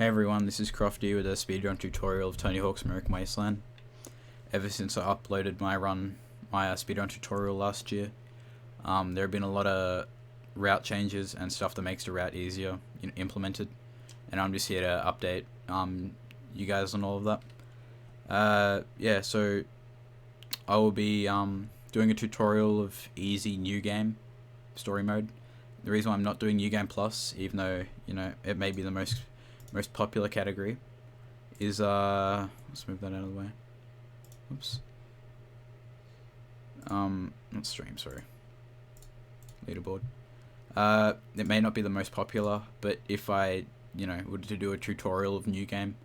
Hey everyone, this is Crofty with a speedrun tutorial of Tony Hawk's American Wasteland. Ever since I uploaded my speedrun tutorial last year, there have been a lot of route changes and stuff that makes the route easier implemented, and I'm just here to update you guys on all of that. Yeah, so I will be doing a tutorial of easy new game story mode. The reason why I'm not doing new game plus, even though it may be the most popular category, is let's move that out of the way. Oops. Not stream, sorry. Leaderboard. It may not be the most popular, but if I were to do a tutorial of new game,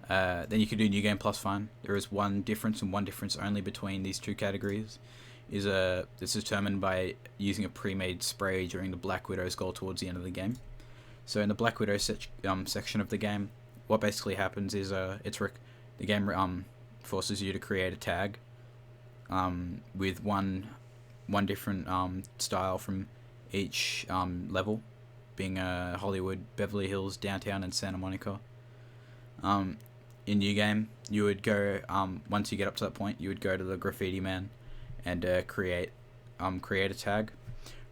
then you could do new game plus fine. There is one difference and one difference only between these two categories. It's determined by using a pre-made spray during the Black Widow's goal towards the end of the game. So in the Black Widow section of the game, what basically happens is the game forces you to create a tag with one different style from each level, being Hollywood, Beverly Hills, Downtown, and Santa Monica. In new game, you would go once you get up to that point, you would go to the graffiti man and create a tag.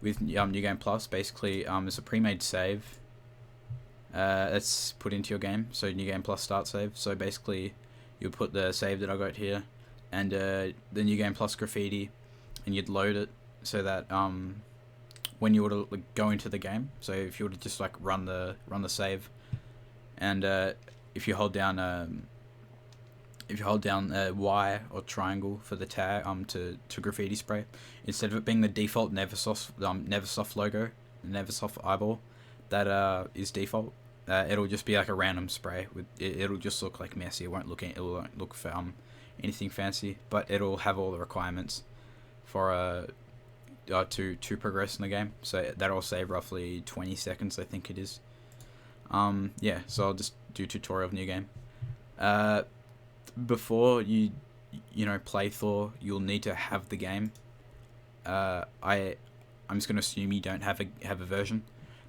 With new game plus, basically it's a pre-made save that's put into your game. So new game plus start save. So basically you would put the save that I got here and the new game plus graffiti, and you'd load it so that when you were to go into the game, so if you were to just run the save, and if you hold down Y or triangle for the tag to graffiti spray, instead of it being the default Neversoft logo, Neversoft eyeball that is default, it'll just be like a random spray. It'll just look like messy. It won't look for anything fancy, but it'll have all the requirements for to progress in the game. So that'll save roughly 20 seconds, I think it is. Yeah, so I'll just do tutorial of new game. Before you play Thaw, you'll need to have the game. I'm just gonna assume you don't have a version.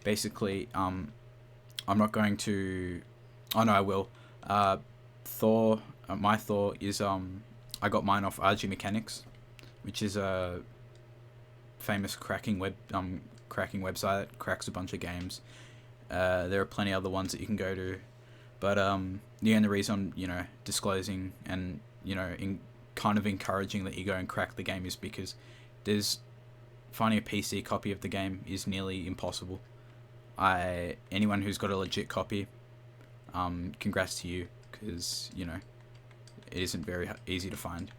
Basically, I'm not going to. Oh no, I will. Thaw. My Thaw is I got mine off RG Mechanics, which is a famous cracking website that cracks a bunch of games. There are plenty other ones that you can go to, but the only reason I'm disclosing and kind of encouraging that you go and crack the game is because finding a PC copy of the game is nearly impossible. Anyone who's got a legit copy, congrats to you, because it isn't very easy to find.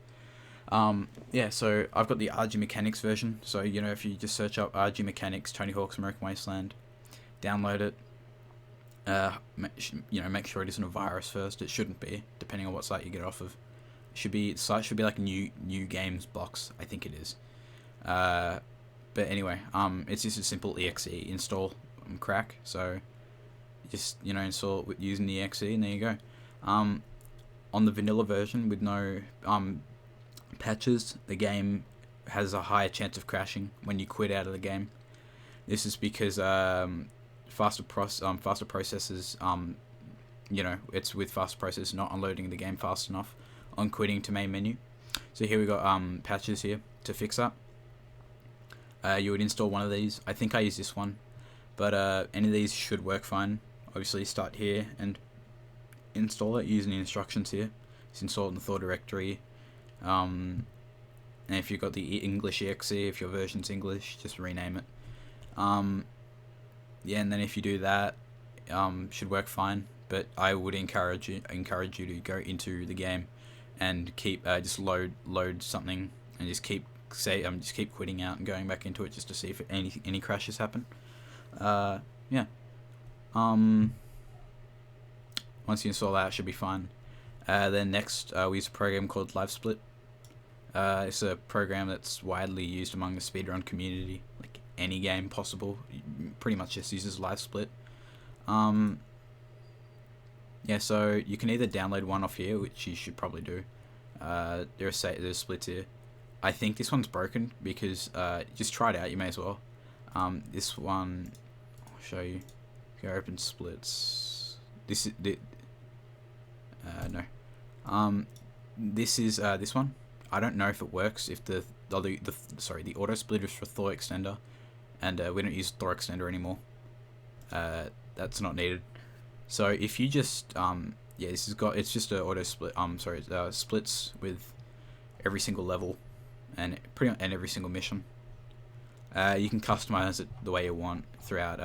Yeah, so I've got the RG Mechanics version. So if you just search up RG Mechanics Tony Hawk's American Wasteland, download it. Make sure it isn't a virus first. It shouldn't be, depending on what site you get it off of. The site should be like new games box, I think it is. But anyway, it's just a simple exe install crack. So just install it using the exe, and there you go. On the vanilla version with no patches, the game has a higher chance of crashing when you quit out of the game. This is because faster processes, it's with faster processes not unloading the game fast enough on quitting to main menu. So here we got patches here to fix that. You would install one of these. I think I use this one, but any of these should work fine. Obviously start here and install it using the instructions here. Just install it in the Thaw directory. And if you've got the English exe, if your version's English, just rename it. Yeah, and then if you do that, should work fine. But I would encourage you to go into the game and keep just load something and just keep quitting out and going back into it just to see if any crashes happen. Yeah. Once you install that, it should be fine. Then next, we use a program called LiveSplit. It's a program that's widely used among the speedrun community. Like any game possible, pretty much just uses LiveSplit. Yeah, so you can either download one off here, which you should probably do. There's splits here. I think this one's broken because just try it out. You may as well. This one, I'll show you. If you open splits, this is the no. This is this one. I don't know if it works if the auto splitters for thaw extender, and we don't use thaw extender anymore. That's not needed. So if you just yeah, it's just a auto split. Splits with every single level, and every single mission. You can customize it the way you want throughout.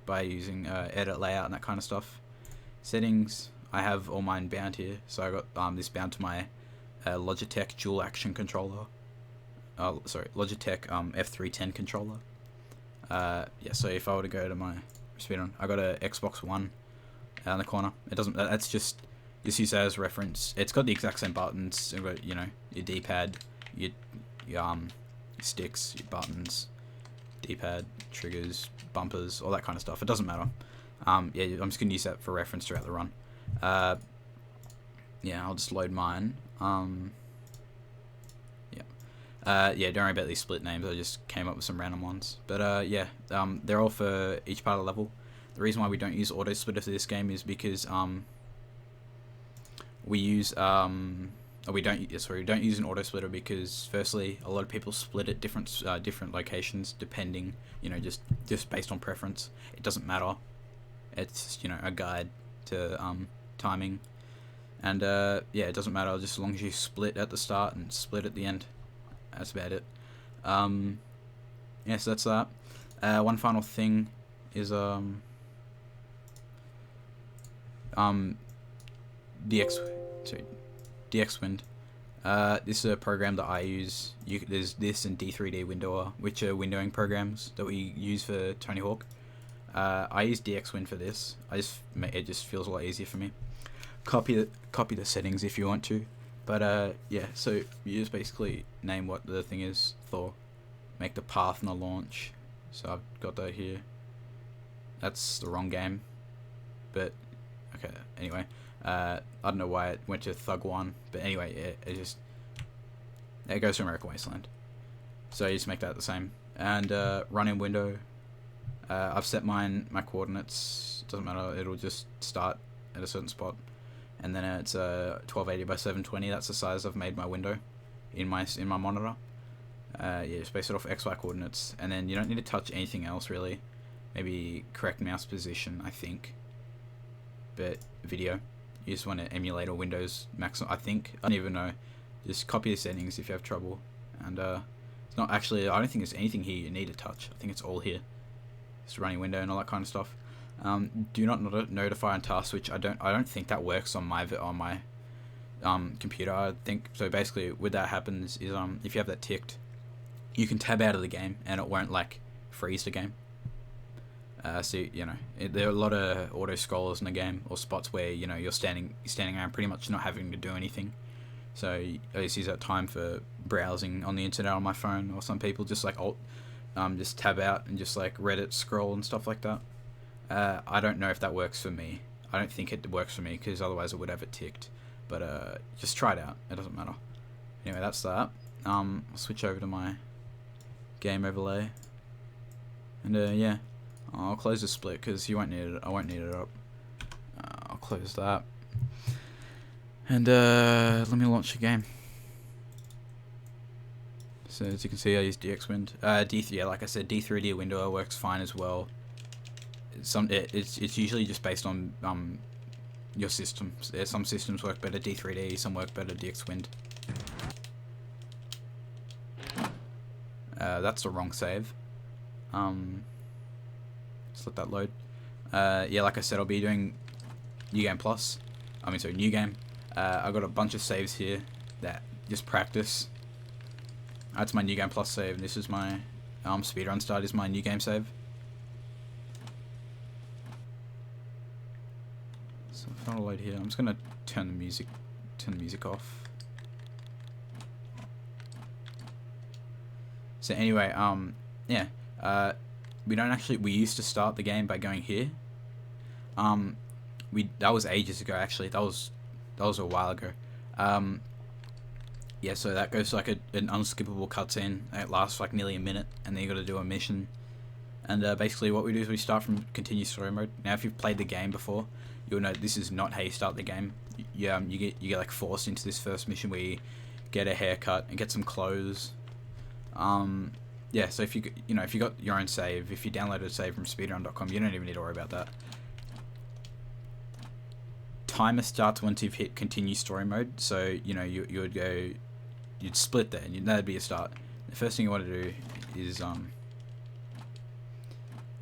By using edit layout and that kind of stuff. Settings. I have all mine bound here, so I got this bound to my Logitech dual action controller. Logitech F310 controller. Yeah, so if I were to go to my Speedrun, I got a Xbox One out in the corner. It doesn't. That's just use that as a reference. It's got the exact same buttons. You've got, your D-pad, your sticks, your buttons, D-pad, triggers, bumpers, all that kind of stuff. It doesn't matter. Yeah, I'm just gonna use that for reference throughout the run. Yeah, I'll just load mine. Yeah, don't worry about these split names. I just came up with some random ones. But yeah, they're all for each part of the level. The reason why we don't use auto splitter for this game is because we don't use an auto splitter because firstly, a lot of people split at different locations depending, just based on preference. It doesn't matter. It's a guide to timing, and yeah, it doesn't matter just as long as you split at the start and split at the end. That's about it. Yeah, so that's that. One final thing is DXWind. This is a program that I use. There's this and D3D Windower, which are windowing programs that we use for Tony Hawk. I use DXWind for this. It just feels a lot easier for me. Copy the settings if you want to, but yeah. So you just basically name what the thing is. Thaw. Make the path and the launch. So I've got that here. That's the wrong game, but okay. Anyway, I don't know why it went to Thug 1, but anyway, it goes to American Wasteland. So you just make that the same, and run in window. I've set my coordinates. Doesn't matter. It'll just start at a certain spot, and then it's 1280 by 720. That's the size I've made my window in my monitor. Yeah, just base it off XY coordinates, and then you don't need to touch anything else really. Maybe correct mouse position, I think. But video, you just want to emulate a Windows maximum. I think I don't even know. Just copy the settings if you have trouble, and it's not actually. I don't think there's anything here you need to touch. I think it's all here. Just running window and all that kind of stuff. Do not notify on task switch. I don't think that works on my computer. I think so. Basically, what that happens is if you have that ticked, you can tab out of the game and it won't freeze the game. So there are a lot of auto scrollers in the game, or spots where you're standing around pretty much not having to do anything. So I just use that time for browsing on the internet on my phone, or some people just just tab out and just Reddit scroll and stuff like that. I don't know if that works for me. I don't think it works for me because otherwise it would have it ticked. But just try it out. It doesn't matter. Anyway, that's that. I'll switch over to my game overlay, and yeah, I'll close the split because you won't need it. I won't need it up. I'll close that, and let me launch the game. So as you can see, I use DXWind. Yeah, like I said, D3D Windower works fine as well. It's usually just based on your system. Some systems work better D3D, some work better DXWind. That's the wrong save. Just let that load. Yeah, like I said, I'll be doing New Game Plus. New Game. I've got a bunch of saves here that just practice. That's my New Game Plus save, and this is my Speedrun Start is my New Game save. So if I want to load here, I'm just gonna turn the music off. So anyway, yeah, we used to start the game by going here. That was ages ago actually. That was a while ago. Yeah, so that goes an unskippable cutscene. It lasts nearly a minute, and then you got to do a mission. And basically what we do is we start from continue story mode. Now if you've played the game before, you'll know this is not how you start the game. You get like forced into this first mission where you get a haircut and get some clothes. Yeah, so if you got your own save, if you downloaded a save from speedrun.com, you don't even need to worry about that. Timer starts once you've hit continue story mode, so you'd split there, and that'd be a start. The first thing you want to do is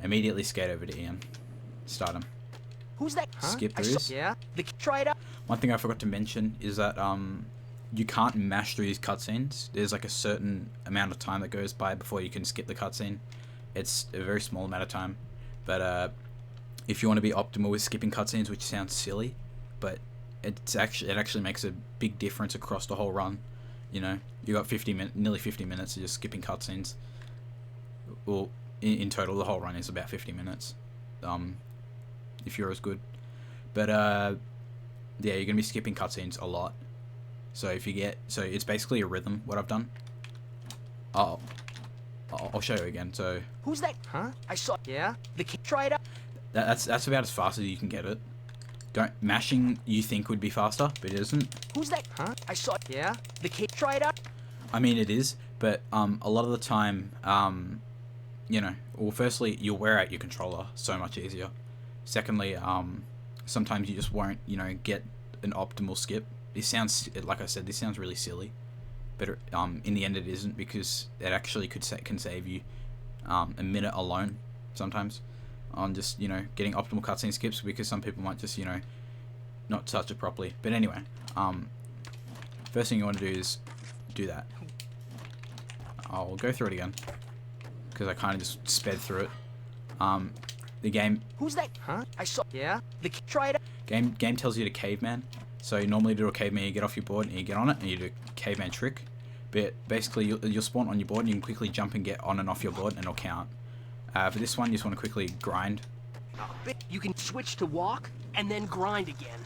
immediately skate over to Ian, start him. Who's that? Huh? Skip through this. Yeah. Try it out. One thing I forgot to mention is that you can't mash through these cutscenes. There's like a certain amount of time that goes by before you can skip the cutscene. It's a very small amount of time, but if you want to be optimal with skipping cutscenes, which sounds silly, but it actually makes a big difference across the whole run. You know, you got nearly 50 minutes of just skipping cutscenes. Well, in total, the whole run is about 50 minutes. If you're as good, but yeah, you're gonna be skipping cutscenes a lot. So it's basically a rhythm. What I've done. I'll show you again. So who's that? Huh? I saw. Yeah. Try it out. That's about as fast as you can get it. Mashing you think would be faster, but it isn't. Who's that? Huh? I saw. Yeah. Try it out. I mean, it is, but a lot of the time, well, firstly, you'll wear out your controller so much easier. Secondly, sometimes you just won't, get an optimal skip. This sounds, like I said, this sounds really silly, but in the end it isn't, because it actually can save you a minute alone sometimes on just, getting optimal cutscene skips, because some people might just, not touch it properly. But anyway, first thing you want to do is do that. I'll go through it again, because I kind of just sped through it. The game... Who's that? Huh? I saw... Yeah? Try it... Game tells you to caveman. So you normally do a caveman, you get off your board and you get on it and you do a caveman trick. But basically you'll spawn on your board and you can quickly jump and get on and off your board and it'll count. For this one, you just want to quickly grind. You can switch to walk and then grind again.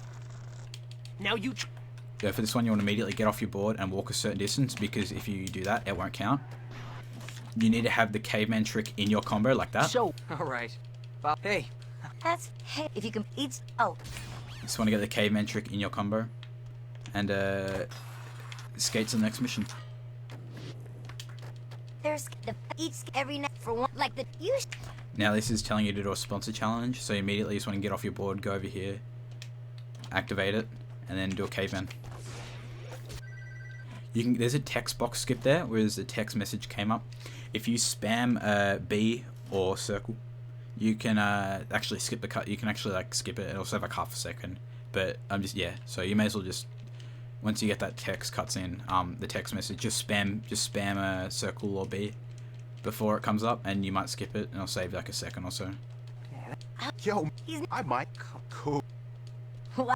Now you... Yeah, for this one, you want to immediately get off your board and walk a certain distance, because if you do that, it won't count. You need to have the caveman trick in your combo like that. So, alright. Well, hey. Hey, if you can eat... Oh. You just want to get the caveman trick in your combo. And, skate to the next mission. There's the eats every night for one, like the use. Now this is telling you to do a sponsor challenge, so you immediately just want to get off your board, go over here, activate it, and then do a caveman. There's a text box skip there, where the text message came up. If you spam B or circle, you can actually skip the cut. You can actually skip it. It'll save like half a second. But so you may as well just, once you get that text cutscene, the text message, just spam a circle or B before it comes up, and you might skip it, and it'll save like a second or so. Yo, I might. Cool.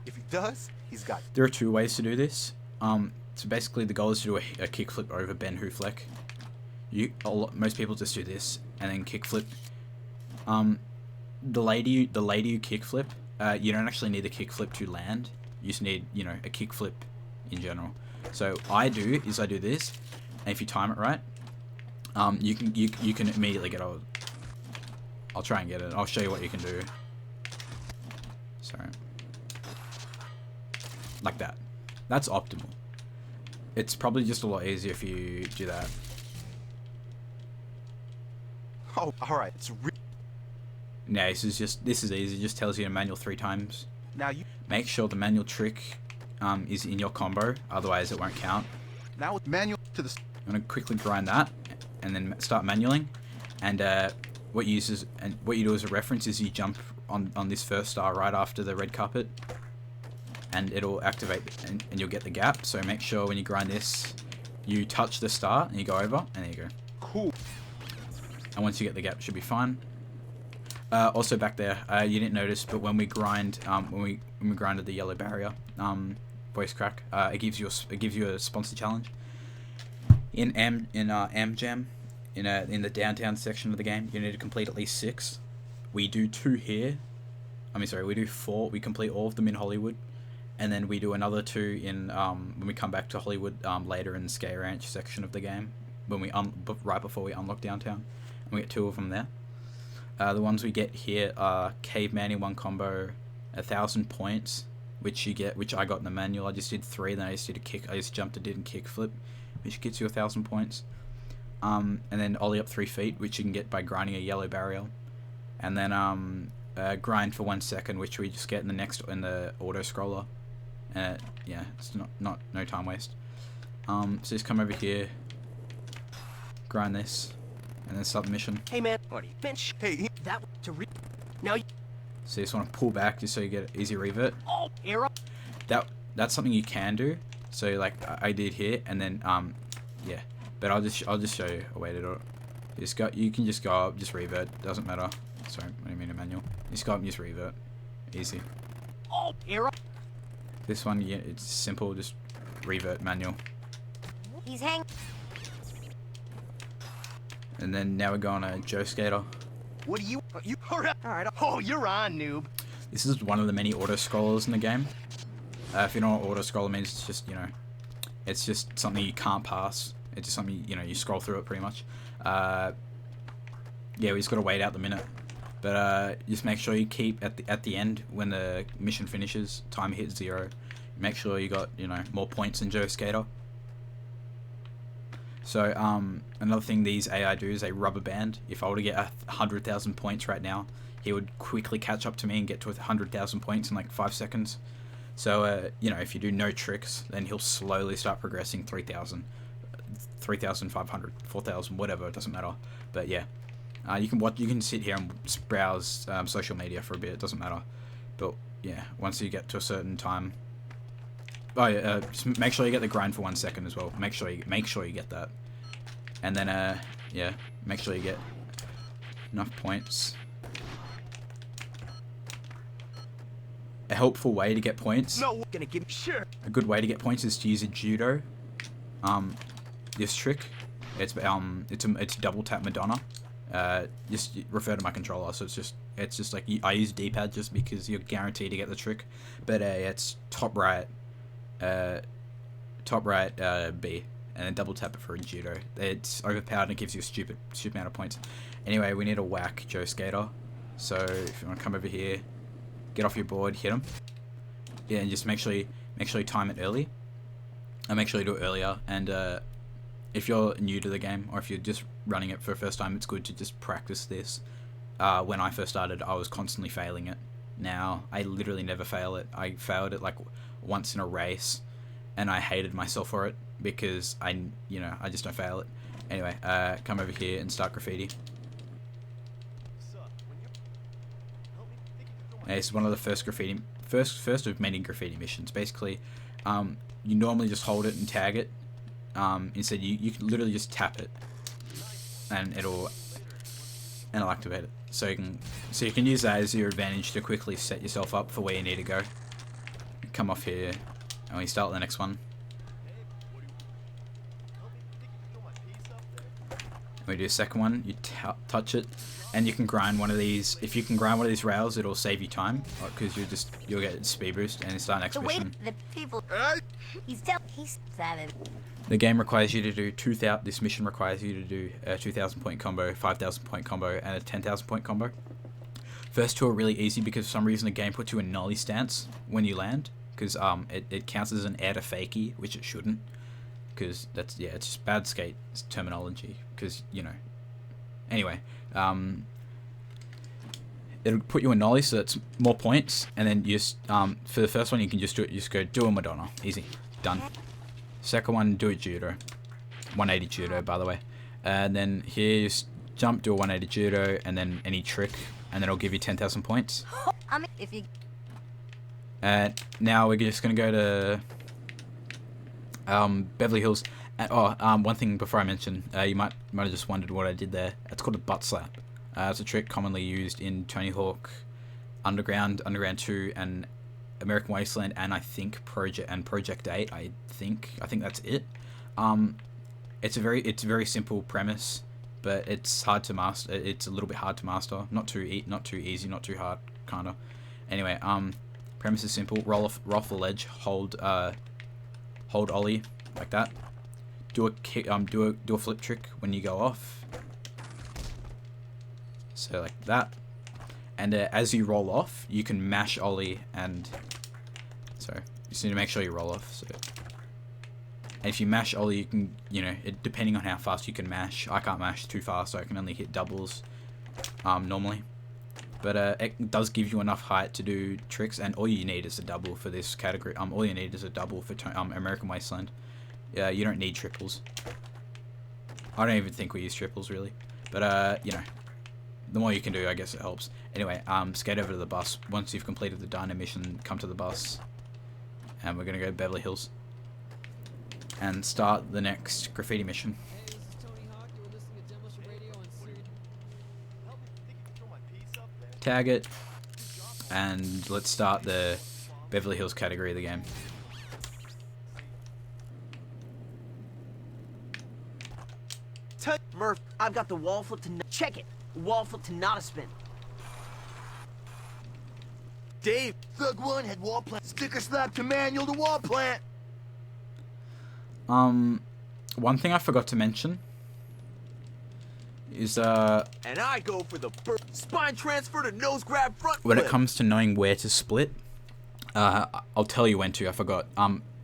If he does, he's got. There are two ways to do this. So basically, the goal is to do a kickflip over Ben Hoofleck. Most people just do this and then kickflip. The lady you kickflip, you don't actually need the kickflip to land. You just need, a kickflip in general. So I do this, and if you time it right, you can immediately get over. I'll try and get it. I'll show you what you can do. Sorry. Like that. That's optimal. It's probably just a lot easier if you do that. Oh, alright. Now this is easy. It just tells you to manual 3 times. Now you make sure the manual trick is in your combo, otherwise it won't count. Now with manual to the. I'm gonna quickly grind that, and then start manualing. And what you do as a reference is you jump on this first star right after the red carpet, and it'll activate and you'll get the gap. So make sure when you grind this, you touch the star and you go over, and there you go. Cool. And once you get the gap, it should be fine. Also back there, you didn't notice, but when we grind, when we grinded the yellow barrier, voice crack, it gives you a sponsor challenge. In Amjam, in the downtown section of the game, you need to complete at least 6. We do 2 here. We do 4. We complete all of them in Hollywood, and then we do another 2 in when we come back to Hollywood later in the Skate Ranch section of the game, when we right before we unlock downtown, and we get 2 of them there. The ones we get here are Caveman in one combo, 1,000 points, which I got in the manual. I just did 3, then I just did a kick. I just jumped and did a kick flip, which gets you 1,000 points. And then ollie up 3 feet, which you can get by grinding a yellow barrier, and then grind for 1 second, which we just get in the auto scroller. Yeah, it's no time waste. So just come over here, grind this, and then start the mission. Hey man, Marty, bench. Hey, That to re. Now you. So you just want to pull back just so you get easy revert. Oh, arrow. That's something you can do. So like I did here, and then yeah. But I'll just show you a way to do it. You can just go up, just revert. Doesn't matter. Sorry, I didn't mean a manual. Just go up and just revert. Easy. Oh, arrow. This one, yeah, it's simple. Just revert manual. He's hanging. And then now we're going to Joe Skater. what do you all right. Oh, you're on, noob. This is one of the many auto scrollers in the game. If you know what auto scroller means, it's just, it's just something you can't pass. It's just something, you scroll through it pretty much. Yeah, we just got to wait out the minute. But just make sure you keep at the end when the mission finishes, time hits 0. Make sure you got, more points than Joe Skater. So another thing these AI do is they rubber band. If I were to get 100,000 points right now, he would quickly catch up to me and get to 100,000 points in like 5 seconds. So if you do no tricks, then he'll slowly start progressing 3,000, 3,500, 4,000, whatever. It doesn't matter. But yeah, you can sit here and browse social media for a bit. It doesn't matter. But yeah, once you get to a certain time. Oh yeah, just make sure you get the grind for 1 second as well. Make sure you get that, and then yeah, make sure you get enough points. A helpful way to get points. No, gonna give sure. A good way to get points is to use a judo. This trick, it's double tap Madonna. Just refer to my controller. So it's just like I use D-pad just because you're guaranteed to get the trick. But it's top right. B, and then double tap it for a judo. It's overpowered and it gives you a stupid amount of points. Anyway, we need to whack Joe Skater. So if you want to come over here, get off your board, hit him. Yeah, and just make sure you time it early. And make sure you do it earlier. And if you're new to the game or if you're just running it for the first time, it's good to just practice this. When I first started, I was constantly failing it. Now I literally never fail it. I failed it like once in a race, and I hated myself for it because I just don't fail it. Anyway, come over here and start graffiti. It's one of the first of many graffiti missions. Basically, you normally just hold it and tag it. Instead, you can literally just tap it, and it'll activate it. So you can use that as your advantage to quickly set yourself up for where you need to go. Come off here, and we start the next one. We do a second one. You touch it, and you can grind one of these. If you can grind one of these rails, it'll save you time because you'll get speed boost and start next mission. The people. He's savage. The game requires you to do 2,000. This mission requires you to do a 2,000 point combo, 5,000 point combo, and a 10,000 point combo. First two are really easy because for some reason the game puts you in nollie stance when you land, because it counts as an air to fakie, which it shouldn't, because it's just bad skate terminology. Because anyway, it'll put you in nollie, so it's more points, and then you just for the first one you can just do it. You just go do a Madonna, easy, done. Second one, do a judo, 180 judo by the way, and then here you just jump, do a 180 judo, and then any trick, and then it'll give you 10,000 points. If you. Now we're just gonna go to Beverly Hills. One thing before I mention, you might have just wondered what I did there. It's called a butt slap. It's a trick commonly used in Tony Hawk Underground 2, and American Wasteland, and I think Project 8. I think that's it. It's a very simple premise, but it's hard to master. It's a little bit hard to master. Not too easy, not too hard, kinda. Anyway, premise is simple. Roll off the ledge. Hold ollie like that. Do a kick. Do a flip trick when you go off. So like that. And as you roll off, you can mash ollie and... Sorry, you just need to make sure you roll off. So, and if you mash ollie, you can, you know, depending on how fast you can mash. I can't mash too fast, so I can only hit doubles normally. But it does give you enough height to do tricks, and all you need is a double for this category. All you need is a double for American Wasteland. Yeah, you don't need triples. I don't even think we use triples really, but you know, the more you can do, I guess it helps. Anyway, skate over to the bus. Once you've completed the diner mission, come to the bus, and we're gonna go to Beverly Hills and start the next graffiti mission. Tag it, and let's start the Beverly Hills category of the game. Murph, I've got the wall flip to check it. Wall flip to not a spin. Dave, Thug 1 had wall plant. Sticker slap to manual to wall plant. One thing I forgot to mention is And I go for the spine transfer to nose grab front when flip. it comes to knowing where to split, I'll tell you when to. I forgot.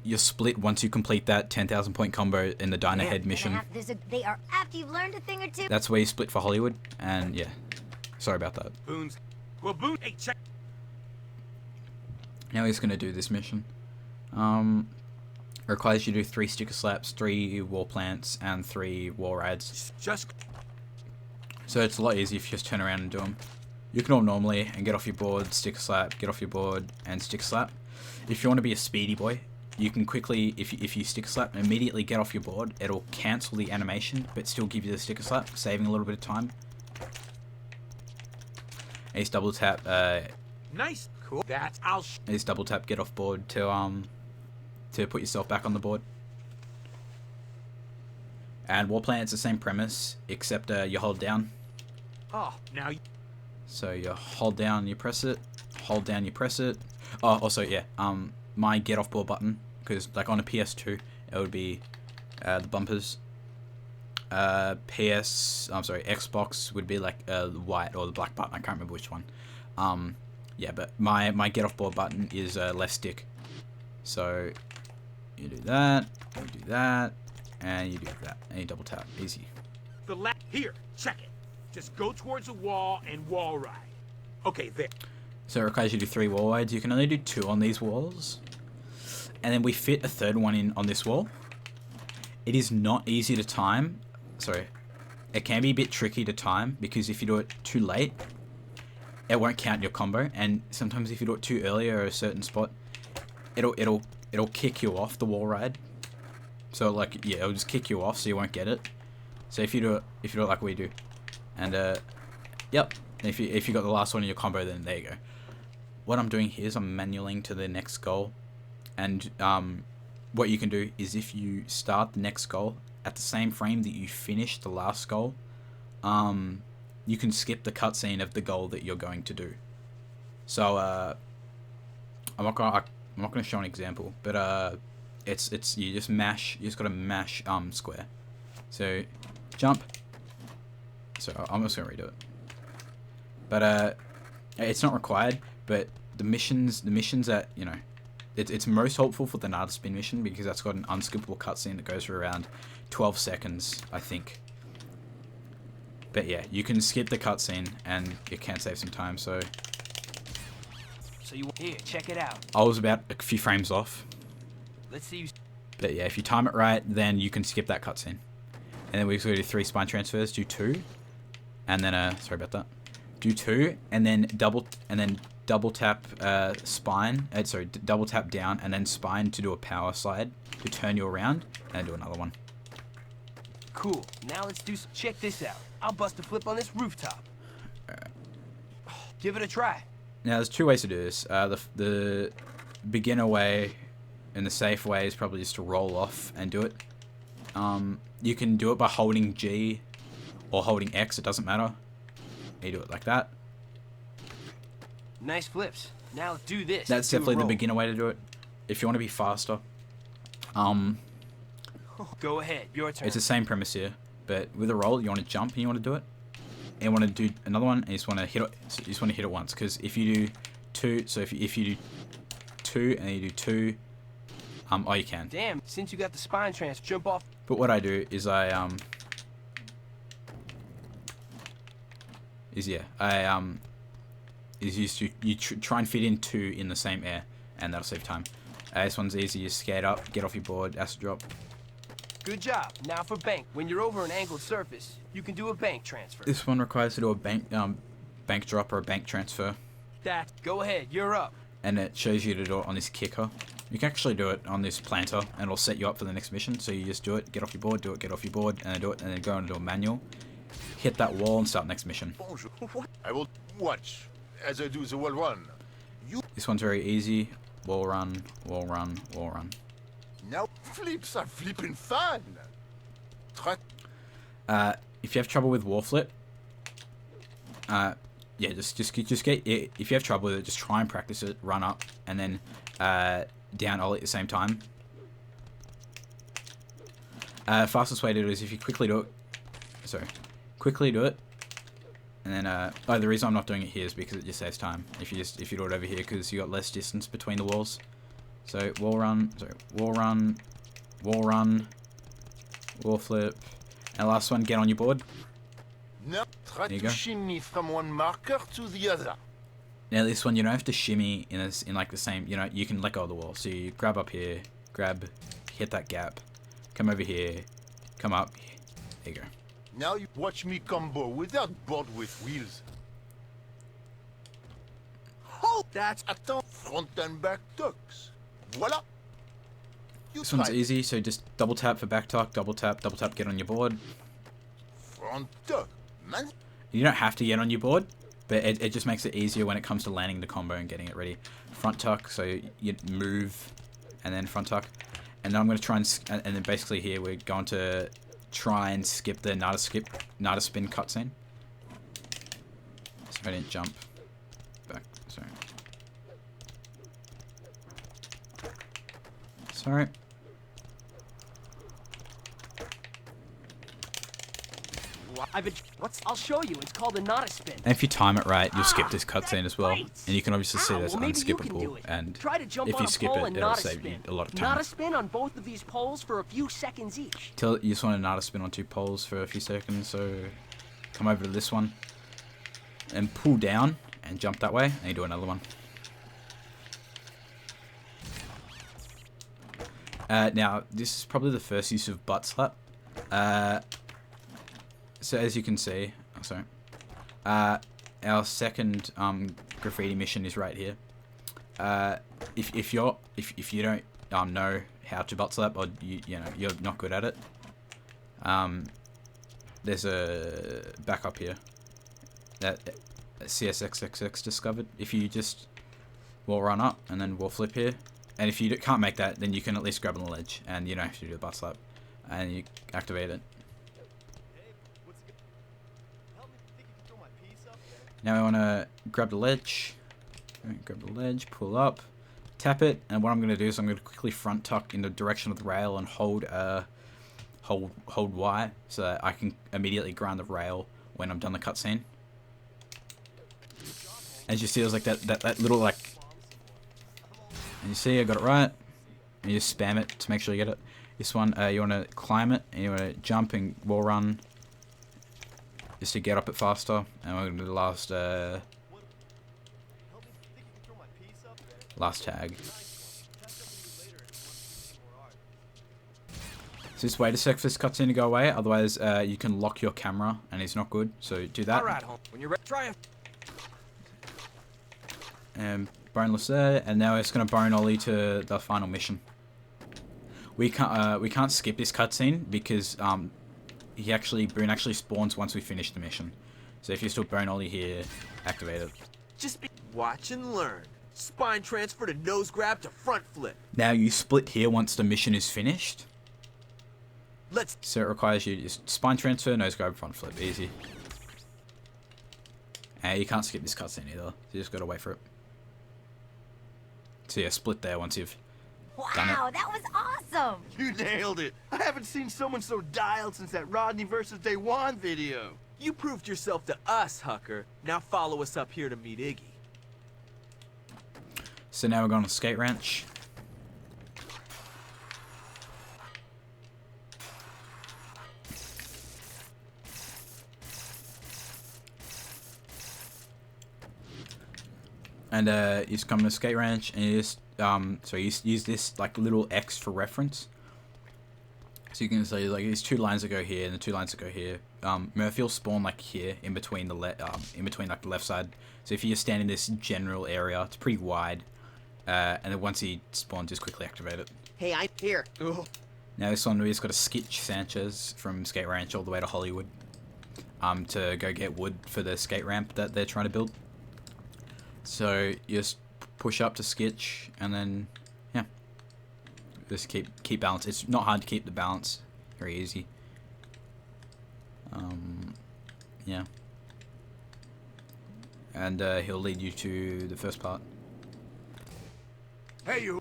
You split once you complete that 10,000 point combo in the diner head mission. They are after you've learned a thing or two. That's where you split for Hollywood, and yeah, sorry about that. Boons. Well, Boone, hey, check. Now he's gonna do this mission. It requires you to do 3 sticker slaps, 3 wall plants, and 3 wall rides. Just. So it's a lot easier if you just turn around and do them. You can all normally and get off your board, sticker slap, get off your board, and sticker slap. If you want to be a speedy boy, you can quickly, if you sticker slap, immediately get off your board. It'll cancel the animation, but still give you the sticker slap, saving a little bit of time. Ace double tap. Nice. Cool. That's. Ace double tap. Get off board to put yourself back on the board. And wall plant, it's the same premise, except you hold down. Oh, now. So you hold down, you press it. Hold down, you press it. Oh, also yeah. My get off board button, because like on a PS2 it would be the bumpers. Xbox would be like the white or the black button. I can't remember which one. Yeah, but my get off board button is left stick. So you do that, you do that, and you do that, and you double tap. Easy. The left here. Check it. Just go towards the wall and wall ride. Okay, there. So it requires you to do 3 wall rides. You can only do 2 on these walls. And then we fit a 3rd one in on this wall. It is not easy to time. Sorry. It can be a bit tricky to time because if you do it too late, it won't count your combo. And sometimes if you do it too early or a certain spot, it'll kick you off the wall ride. So like, yeah, it'll just kick you off so you won't get it. So if you do it like we do. And yep. If you got the last one in your combo, then there you go. What I'm doing here is I'm manualing to the next goal, and what you can do is if you start the next goal at the same frame that you finish the last goal, you can skip the cutscene of the goal that you're going to do. So I'm not gonna show an example, but it's you just gotta mash square. So jump. So I'm just gonna redo it. But it's not required. But the missions that, you know, it's most helpful for the Nada spin mission because that's got an unskippable cutscene that goes for around 12 seconds, I think. But yeah, you can skip the cutscene and it can save some time. So you here? Check it out. I was about a few frames off. Let's see you. But yeah, if you time it right, then you can skip that cutscene. And then we just do 3 spine transfers, do 2, and then sorry about that. Do 2, and then double tap spine. Double tap down and then spine to do a power slide to turn you around, and then do another one. Cool. Now let's do. Check this out. I'll bust a flip on this rooftop. Give it a try. Now there's 2 ways to do this. The beginner way and the safe way is probably just to roll off and do it. You can do it by holding G or holding X. It doesn't matter. You do it like that. Nice flips. Now do this. That's definitely the beginner way to do it. If you want to be faster, go ahead. Your turn. it's the same premise here, but with a roll, you want to jump and you want to do it. you want to do another one, and you just want to hit it. So you just want to hit it once, because if you do 2, so if you do 2 and you do 2, oh, you can. Damn, since you got the spine transfer, jump off. But what I do is you try and fit in 2 in the same air, and that'll save time. This one's easy. You skate up, get off your board, acid drop. Good job. Now for bank. When you're over an angled surface, you can do a bank transfer. This one requires to do a bank drop or a bank transfer, Go ahead, you're up. and it shows you to do it on this kicker. You can actually do it on this planter, and it'll set you up for the next mission. So you just do it, get off your board, do it, get off your board, and then do it, and then go and do a manual. Hit that wall and start next mission. Bonjour. What? I will watch as I do the wall run. This one's very easy. Wall run, wall run, wall run. Now flips are flipping fun. If you have trouble with wall flip, yeah, just get. If you have trouble with it, just try and practice it. Run up and then down ollie at the same time. Fastest way to do it is if you quickly do it. Sorry, quickly do it, and then oh, the reason I'm not doing it here is because it just saves time. If you do it over here, because you got less distance between the walls. So wall run, sorry, wall run, wall run, wall flip, and last one, get on your board. Now try to shimmy from one marker to the other. Now this one you don't have to shimmy in like the same. You know, you can let go of the wall. So you grab up here, hit that gap, come over here, come up. There you go. Now you watch me combo without board with wheels. Oh, that's a front and back tucks. Voila. This one's easy, so just double tap for back tuck, double tap, get on your board. Front tuck, man. You don't have to get on your board, but it just makes it easier when it comes to landing the combo and getting it ready. Front tuck, so you move, and then front tuck. And then I'm going to try and then basically here we're going to try and skip the Nada spin cutscene. So if I didn't jump back, sorry. Sorry. I'll show you. It's called a Nada spin. And if you time it right, you'll skip this cutscene as well. And you can obviously see that's unskippable. And if you skip it, it'll save you a lot of time. Nada spin on both of these poles for a few seconds each. You just want to Nada spin on 2 poles for a few seconds. So come over to this one and pull down and jump that way, and you do another one. Now this is probably the first use of butt slap. So as you can see, our second graffiti mission is right here. If you don't know how to butt slap, or you're not good at it, there's a backup here that CSXXX discovered. If you just wall run up and then wall flip here, and if you can't make that, then you can at least grab on the ledge, and you don't have to do the butt slap, and you activate it. Now I want to grab the ledge, pull up, tap it, and what I'm going to do is I'm going to quickly front tuck in the direction of the rail and hold Y so that I can immediately grind the rail when I'm done the cutscene. As you see, there's like that little like, and you see I got it right, and you just spam it to make sure you get it. This one, you want to climb it, and you want to jump and wall run, just to get up it faster. And we're going to do the last tag. So just wait a sec for this cutscene to go away, otherwise you can lock your camera and it's not good, so do that. Alright, when you're ready, try it. And boneless there, and now it's going to bone ollie to the final mission. We can't skip this cutscene because Boone actually spawns once we finish the mission. So if you still bone ollie here, activate it. Just watch and learn. Spine transfer to nose grab to front flip. Now you split here once the mission is finished. So it requires you just spine transfer, nose grab, front flip, easy. And you can't skip this cutscene either. You just gotta wait for it. So yeah, split there once you've done it. Wow, that was awesome! You nailed it. I haven't seen someone so dialed since that Rodney versus Day One video. You proved yourself to us, Hucker. Now follow us up here to meet Iggy. So now we're going to skate ranch. And you just come to skate ranch and you just so you use this like little X for reference. So you can say like these 2 lines that go here and the 2 lines that go here. Murphy will spawn like here in between the like the left side. So if you just stand in this general area, it's pretty wide. And then once he spawns, just quickly activate it. Hey, I'm here. Ugh. Now this one we just got to skitch Sanchez from Skate Ranch all the way to Hollywood. To go get wood for the skate ramp that they're trying to build. So you just push up to sketch and then yeah. Just keep balance. It's not hard to keep the balance. Very easy. Yeah. And he'll lead you to the first part. Hey, you.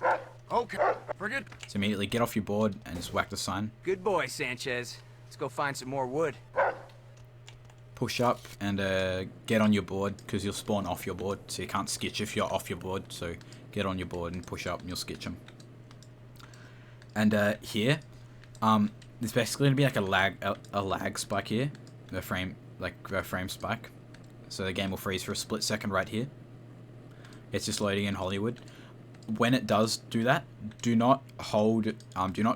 Okay. Forget. So immediately get off your board and just whack the sign. Good boy, Sanchez. Let's go find some more wood. Push up and get on your board because you'll spawn off your board. So you can't sketch if you're off your board. So get on your board and push up and you'll sketch them. And here, there's basically going to be like a lag spike here. The frame spike. So the game will freeze for a split second right here. It's just loading in Hollywood. When it does do that, do not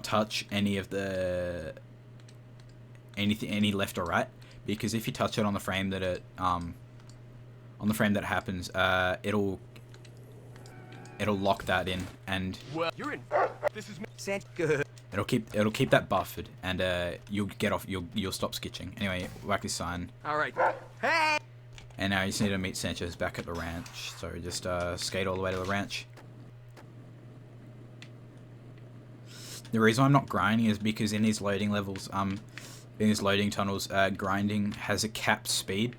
touch any of any left or right, because if you touch it on the frame that happens, it'll lock that in, and Well, you're in. This is me. Good. it'll keep that buffered, and you'll get off. You'll stop sketching. Anyway, whack this sign. All right. Hey! And now you just need to meet Sanchez back at the ranch. So just skate all the way to the ranch. The reason I'm not grinding is because in these loading levels, in these loading tunnels, grinding has a capped speed.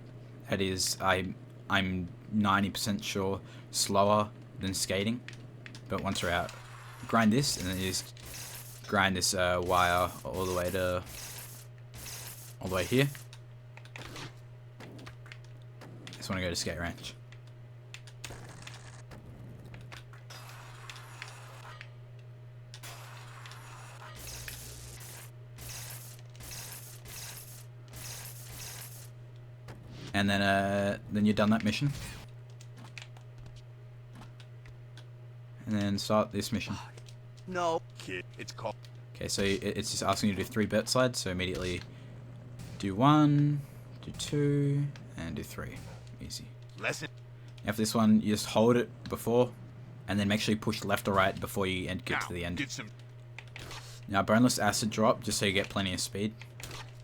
That is, I'm 90% sure slower than skating. But once we're out, grind this, and then you just grind this wire all the way here. Just want to go to skate ranch. And then you're done that mission. And then start this mission. No. Kid, it's called. Okay, so it's just asking you to do 3 bit slides, so immediately do 1, do 2, and do 3. Easy. Lesson. Now for this one, you just hold it before, and then make sure you push left or right before you get to the end. Get some. Now boneless acid drop, just so you get plenty of speed.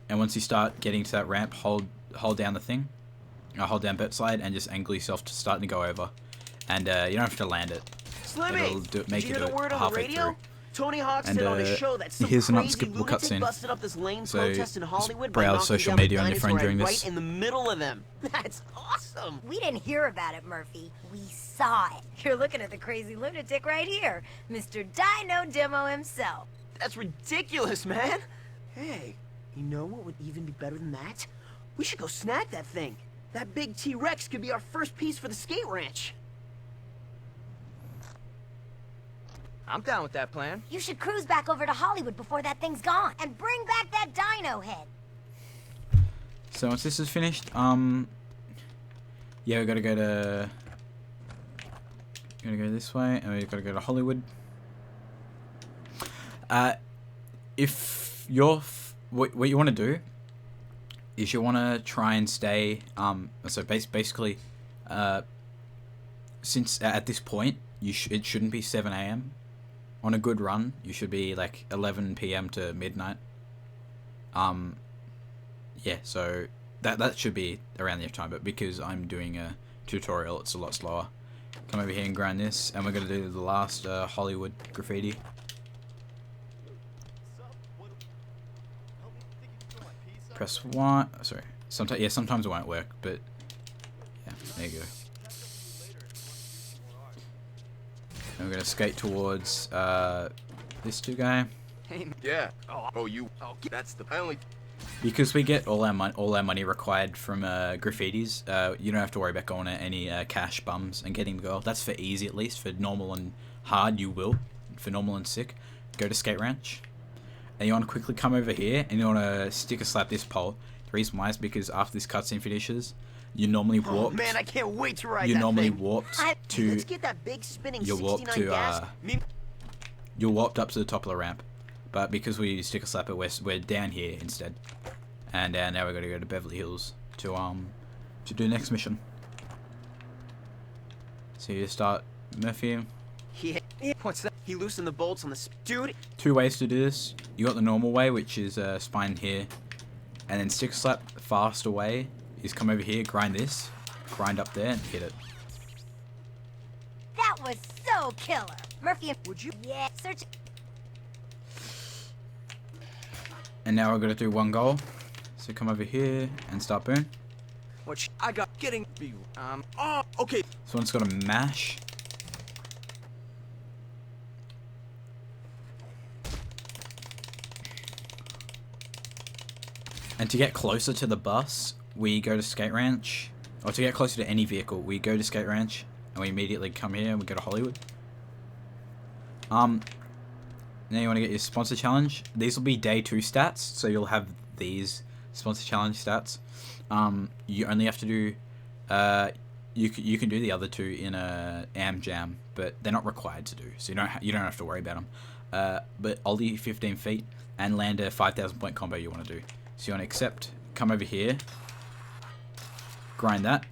And once you start getting to that ramp, hold down the thing. Hold down bit slide and just angle yourself to starting to go over. And you don't have to land it. Slimmy, Make did you it hear the word on the halfway radio? through. Tony Hawk And, said on his show that some here's an crazy unskippable lunatic cutscene. busted up this lame So, protest in just Hollywood by browse knocking social down the media on your phone dinosaur during head this. right in the middle of them. That's awesome. We didn't hear about it, Murphy. We saw it. You're looking at the crazy lunatic right here. Mr. Dino Demo himself. That's ridiculous, man. Hey, you know what would even be better than that? We should go snag that thing. That big T-Rex could be our first piece for the skate ranch. I'm down with that plan. You should cruise back over to Hollywood before that thing's gone. And bring back that dino head. So once this is finished, yeah, we gotta go this way, and we gotta go to Hollywood. If you're what you want to do is you want to try and stay so basically since at this point it shouldn't be 7 a.m. on a good run. You should be like 11 p.m. to midnight. Yeah, so that should be around the time, but because I'm doing a tutorial, it's a lot slower. Come over here and grind this, and we're gonna do the last Hollywood graffiti. Press 1. Sorry. Sometimes it won't work, but yeah, there you go. And we're gonna skate towards this 2 guy. Hey, Yeah. Oh, you. Oh, that's the. I only. Because we get all our money required from graffitis, you don't have to worry about going to any cash bums and getting the gold. That's for easy, at least. For normal and hard, you will. For normal and sick, go to Skate Ranch. And you want to quickly come over here, and you want to sticker slap this pole. The reason why is because after this cutscene finishes, you normally warp. Oh man, I can't wait to ride You that normally thing. warped Hey, to. let's get that big spinning You're warped 69 gas. to. You're warped up to the top of the ramp, but because we sticker slap it, we're down here instead. And now we're going to go to Beverly Hills to do the next mission. So you start Murphy. Yeah. What's that? He loosened the bolts on the dude. 2 ways to do this. You got the normal way, which is spine here, and then sticker slap. Faster way is come over here, grind this, grind up there, and hit it. That was so killer. Murphy, Would you? yeah, search. And now we're going to do 1 goal. So come over here and start burn. I got getting oh, okay. So one's got to mash. And to get closer to the bus, we go to Skate Ranch. Or to get closer to any vehicle, we go to Skate Ranch. And we immediately come here and we go to Hollywood. Now you want to get your sponsor challenge. These will be day 2 stats. So you'll have these sponsor challenge stats. You only have to do... you can do the other 2 in a Am Jam. But they're not required to do. So you don't have to worry about them. But ollie 15 feet and land a 5,000 point combo you want to do. So you want to accept, come over here, grind that,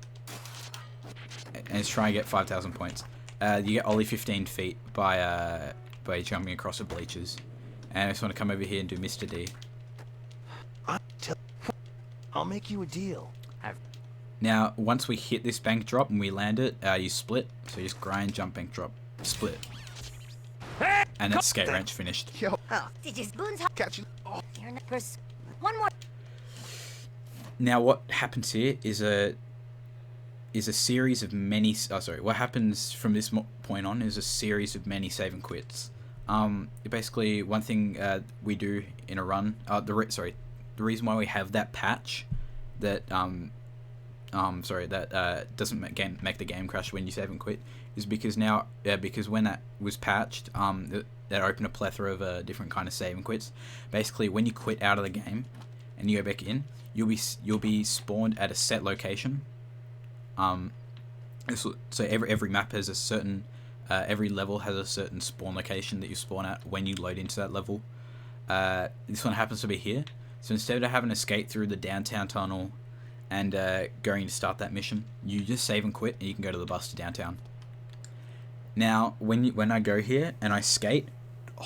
and try and get 5,000 points. You get ollie 15 feet by jumping across the bleachers. And I just want to come over here and do Mr. D. I'll make you a deal. Now, once we hit this bank drop and we land it, you split. So you just grind, jump, bank drop, split. And that's Skate Ranch finished. Yo, Oh, did you spoons? catch you. Oh, You're not one more. Now, what happens here is a series of many. What happens from this point on is a series of many save and quits. Basically, one thing we do in a run. The reason why we have that patch, that doesn't make the game crash when you save and quit, is because now because when that was patched, that opened a plethora of different kind of save and quits. Basically, when you quit out of the game and you go back in, you'll be spawned at a set location. So every map has a certain, every level has a certain spawn location that you spawn at when you load into that level. This one happens to be here. So instead of having to skate through the downtown tunnel and going to start that mission, you just save and quit, and you can go to the bus to downtown. Now, when I go here and I skate,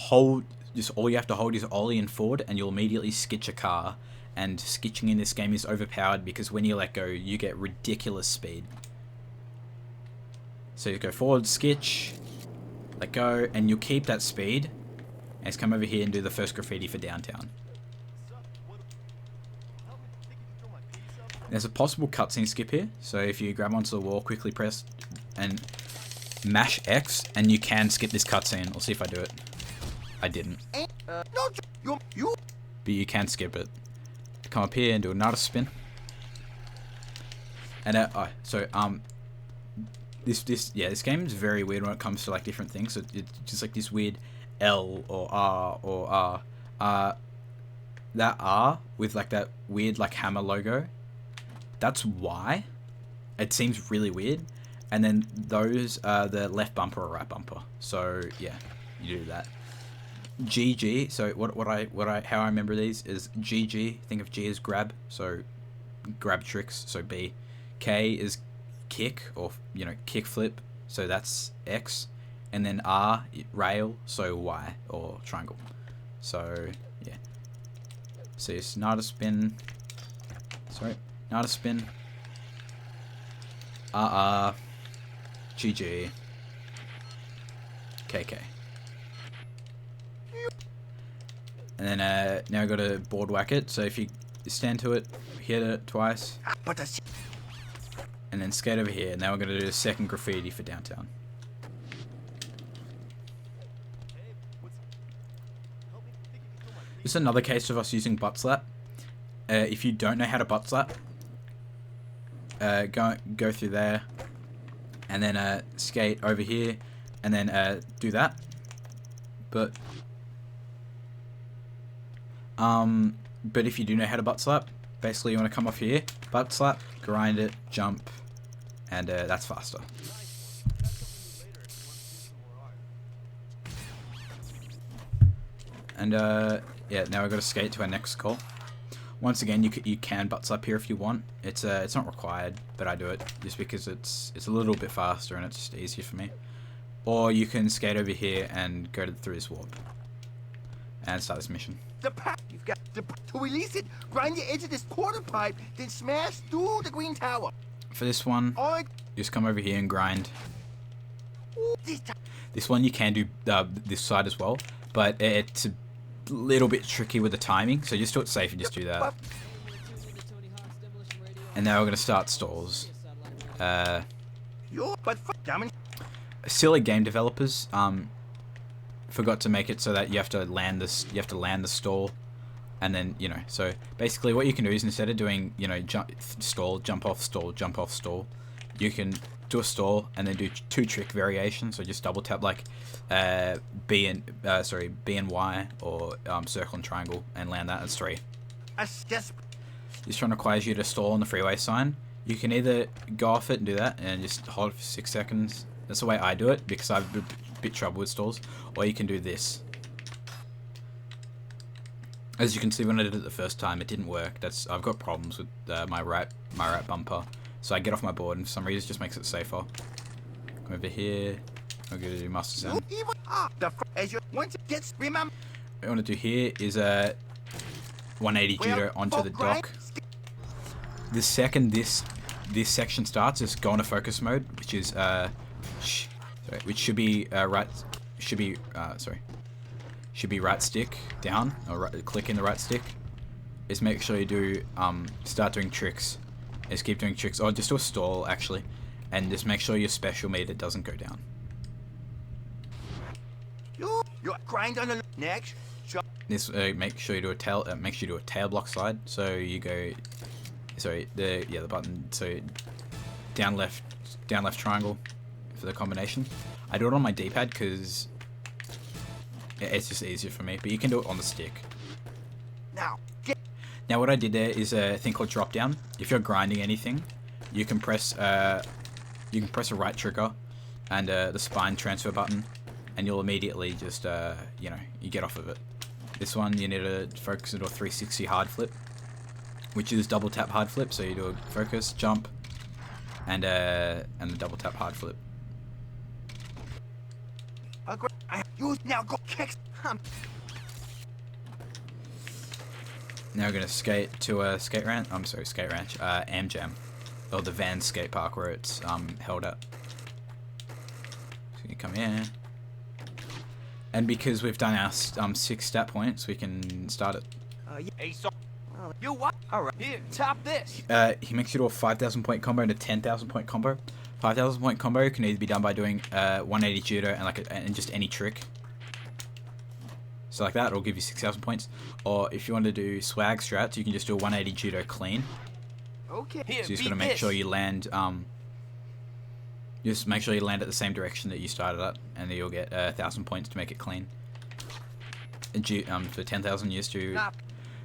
all you have to hold is ollie and forward, and you'll immediately skitch a car. And skitching in this game is overpowered because when you let go, you get ridiculous speed. So you go forward, skitch, let go, and you'll keep that speed. And just come over here and do the first graffiti for downtown. There's a possible cutscene skip here. So if you grab onto the wall, quickly press and mash X, and you can skip this cutscene. I'll see if I do it. I didn't. no, you. But you can skip it. Come up here and do another spin. And this game is very weird when it comes to like different things. So it's just like this weird L or R or R. That R with like that weird like hammer logo. That's Y. It seems really weird. And then those are the left bumper or right bumper. So yeah, you do that. GG. So how I remember these is GG. Think of G as grab. So grab tricks. So B. K is kick, or kick flip. So that's X. And then R, rail. So Y or triangle. So yeah. So it's not a spin. Sorry, not a spin. GG. KK. And then now I got to board whack it. So if you stand to it, hit it twice, and then skate over here. Now we're going to do the second graffiti for downtown. This is another case of us using butt slap. if you don't know how to butt slap, go through there, and then skate over here, and then do that. But if you do know how to butt slap, basically you want to come off here, butt slap, grind it, jump, and that's faster. And yeah, now we've got to skate to our next goal. Once again, you can butt slap here if you want. It's not required, but I do it just because it's a little bit faster and it's just easier for me. Or you can skate over here and go through this warp and start this mission. You've got to release it. Grind the edge of this quarter pipe, then smash through the green tower. For this one, just come over here and grind. This one you can do this side as well, but it's a little bit tricky with the timing, so just do it safe and just do that. And now we're gonna start stalls. Silly game developers forgot to make it so that you have to land this. You have to land the stall, and then So basically, what you can do is instead of doing stall, jump off, stall, jump off, stall, you can do a stall and then do 2 trick variations. So just double tap like B and Y, or circle and triangle, and land that as 3. This one requires you to stall on the freeway sign. You can either go off it and do that and just hold it for 6 seconds. That's the way I do it because I've a bit trouble with stalls. Or you can do this. As you can see, when I did it the first time, it didn't work. I've got problems with my right bumper. So I get off my board, and for some reason it just makes it safer. Come over here. I'm going to do Master Sound. What I want to do here is 180 judo onto the dock. The second this section starts, just go into focus mode, which is which should be right stick down, or click in the right stick. Is make sure you do start doing tricks. Just keep doing tricks, or just do a stall actually, and just make sure your special meter doesn't go down. You grind on the next. This make sure you do a tail block slide. So you go, the button. So down left triangle for the combination. I do it on my D-pad because it's just easier for me. But you can do it on the stick. Now what I did there is a thing called drop down. If you're grinding anything, you can press a right trigger and the spine transfer button, and you'll immediately just you get off of it. This one you need to focus into a 360 hard flip, which is double tap hard flip. So you do a focus, jump, and the double tap hard flip. You now go kick. Now we're gonna skate to a skate ranch. Am Jam, or the Van skate park where it's held at. So you come here, and because we've done our 6 stat points, we can start it. You what? All right, here, top this. He makes you do a 5,000 point combo and a 10,000 point combo. 5,000 point combo can either be done by doing 180 judo and just any trick. So like that, it'll give you 6,000 points. Or if you want to do swag strats, you can just do a 180 judo clean. Okay. So you just gotta make sure you land. Just make sure you land at the same direction that you started at, and then you'll get 1,000 points to make it clean. And for 10,000, you just do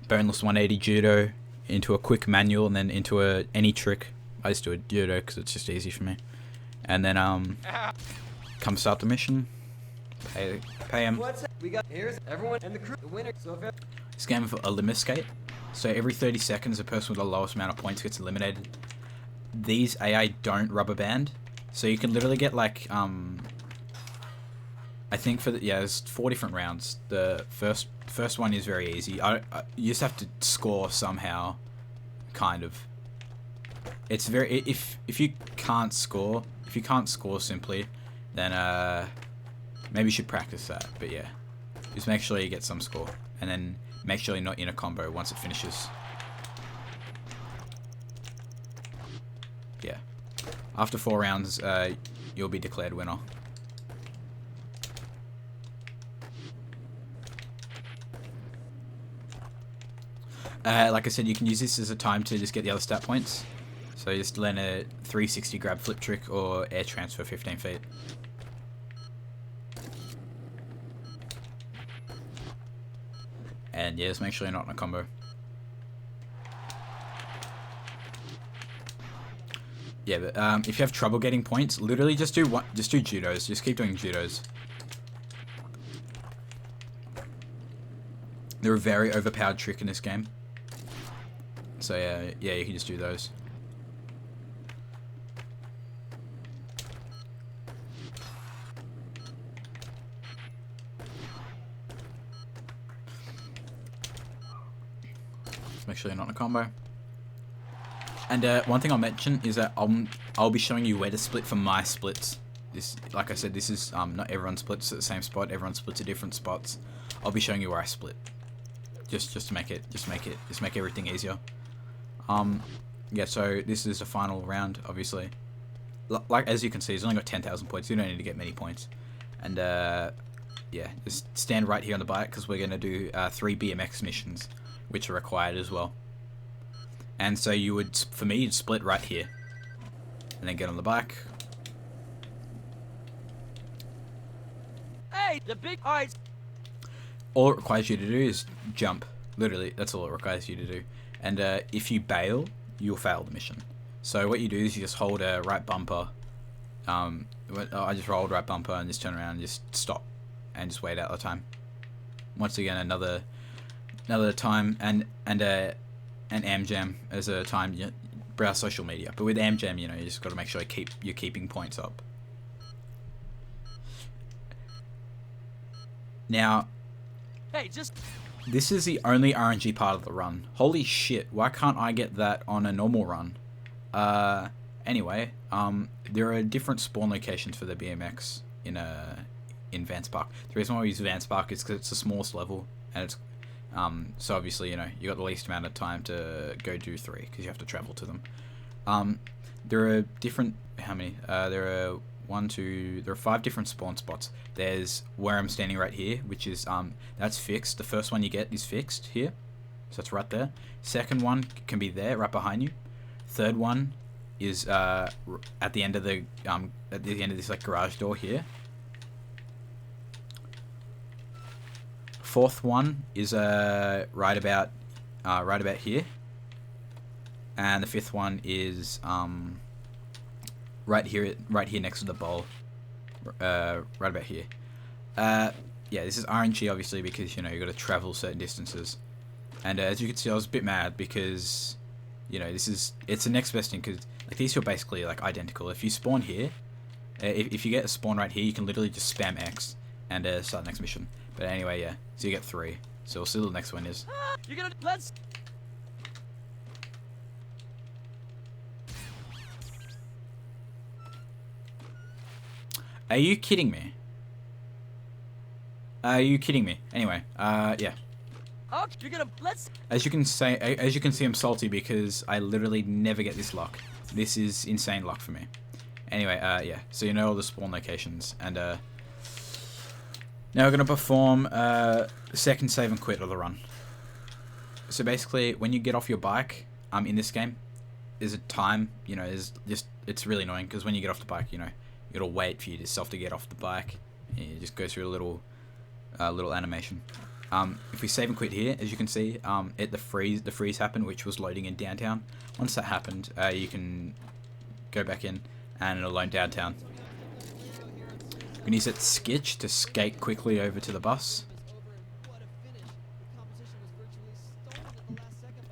boneless 180 judo into a quick manual, and then into any trick. I just do a judo because it's just easy for me. And then come start the mission. Pay him. What's up? We got here's everyone and the crew, the winner. So if this game of a limit skate. So every 30 seconds, a person with the lowest amount of points gets eliminated. These AI don't rubber band, so you can literally get like I think there's 4 different rounds. The first one is very easy. You just have to score somehow, kind of. It's very if you can't score simply, then maybe you should practice that. But yeah, just make sure you get some score, and then make sure you're not in a combo once it finishes. Yeah, after 4 rounds, you'll be declared winner. Like I said, you can use this as a time to just get the other stat points. So just learn a 360 grab flip trick or air transfer 15 feet. And yeah, just make sure you're not in a combo. Yeah, but if you have trouble getting points, literally just do judos. Just keep doing judos. They're a very overpowered trick in this game. So yeah, you can just do those. Just make sure you're not in a combo. And one thing I'll mention is that I'll be showing you where to split for my splits. This, like I said, this is not everyone splits at the same spot. Everyone splits at different spots. I'll be showing you where I split, just to make everything easier. Yeah. So this is the final round, obviously. Like as you can see, it's only got 10,000 points. You don't need to get many points. And yeah, just stand right here on the bike because we're gonna do 3 BMX missions, which are required as well. And so you would, for me, you'd split right here. And then get on the bike. Hey, the big eyes. All it requires you to do is jump. Literally, that's all it requires you to do. And if you bail, you'll fail the mission. So what you do is you just hold a right bumper. I just rolled right bumper and just turn around and just stop. And just wait out the time. Once again, another time and AmJam as a time, you browse social media. But with AmJam, you just got to make sure you're keeping points up. Now, Hey, just. this is the only RNG part of the run. Holy shit! Why can't I get that on a normal run? Anyway, there are different spawn locations for the BMX in Vance Park. The reason why we use Vance Park is because it's the smallest level, and it's so obviously, you got the least amount of time to go do 3 because you have to travel to them. There are different, how many? There are 5 different spawn spots. There's where I'm standing right here, which is, that's fixed. The first one you get is fixed here. So it's right there. Second one can be there, right behind you. Third one is, at the end of this like garage door here. Fourth one is right about here, and the fifth one is right here next to the bowl, right about here. Yeah, this is RNG obviously because you got to travel certain distances, and as you can see, I was a bit mad because it's the next best thing because like these are basically like identical. If you spawn here, if you get a spawn right here, you can literally just spam X and start the next mission. But anyway, yeah. So you get 3. So we'll see what the next one is. You're gonna let's. Are you kidding me? Are you kidding me? Anyway, yeah. Oh, you're gonna let's. As you can see, I'm salty because I literally never get this luck. This is insane luck for me. Anyway, yeah. So you know all the spawn locations, and now we're going to perform the second save and quit of the run. So basically, when you get off your bike in this game, there's a time, it's really annoying because when you get off the bike, you got to wait for yourself to get off the bike. And you just go through a little animation. If we save and quit here, as you can see, the freeze happened, which was loading in downtown. Once that happened, you can go back in and it'll load downtown. We can use that skitch to skate quickly over to the bus.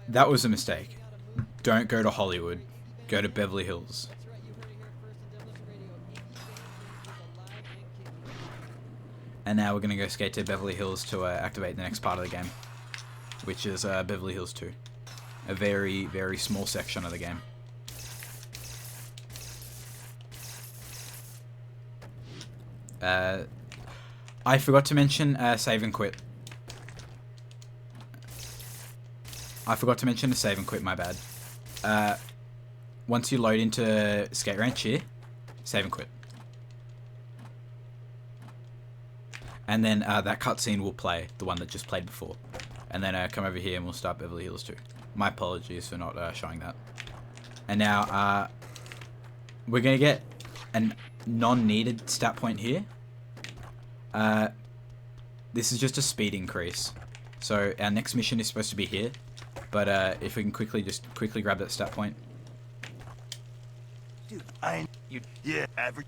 That was a mistake. Don't go to Hollywood. Go to Beverly Hills. And now we're going to go skate to Beverly Hills to activate the next part of the game, which is Beverly Hills 2. A very, very small section of the game. I forgot to mention save and quit. I forgot to mention the save and quit, my bad. Once you load into Skate Ranch here, save and quit. And then that cutscene will play, the one that just played before. and then come over here and we'll start Beverly Hills 2. My apologies for not showing that. And now we're gonna get a non-needed stat point here. This is just a speed increase. So our next mission is supposed to be here, but if we can quickly grab that stat point. Dude, average.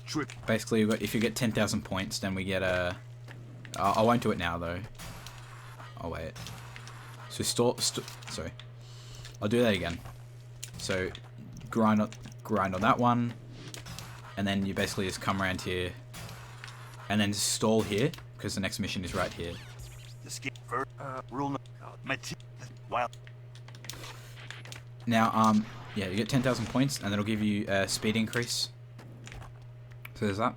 Trick. Basically, if you get 10,000 points, then we get a. I won't do it now though. I'll wait. So sorry, I'll do that again. So grind on that one, and then you basically just come around here, and then stall here because the next mission is right here. Now, yeah, you get 10,000 points, and it'll give you a speed increase. So there's that.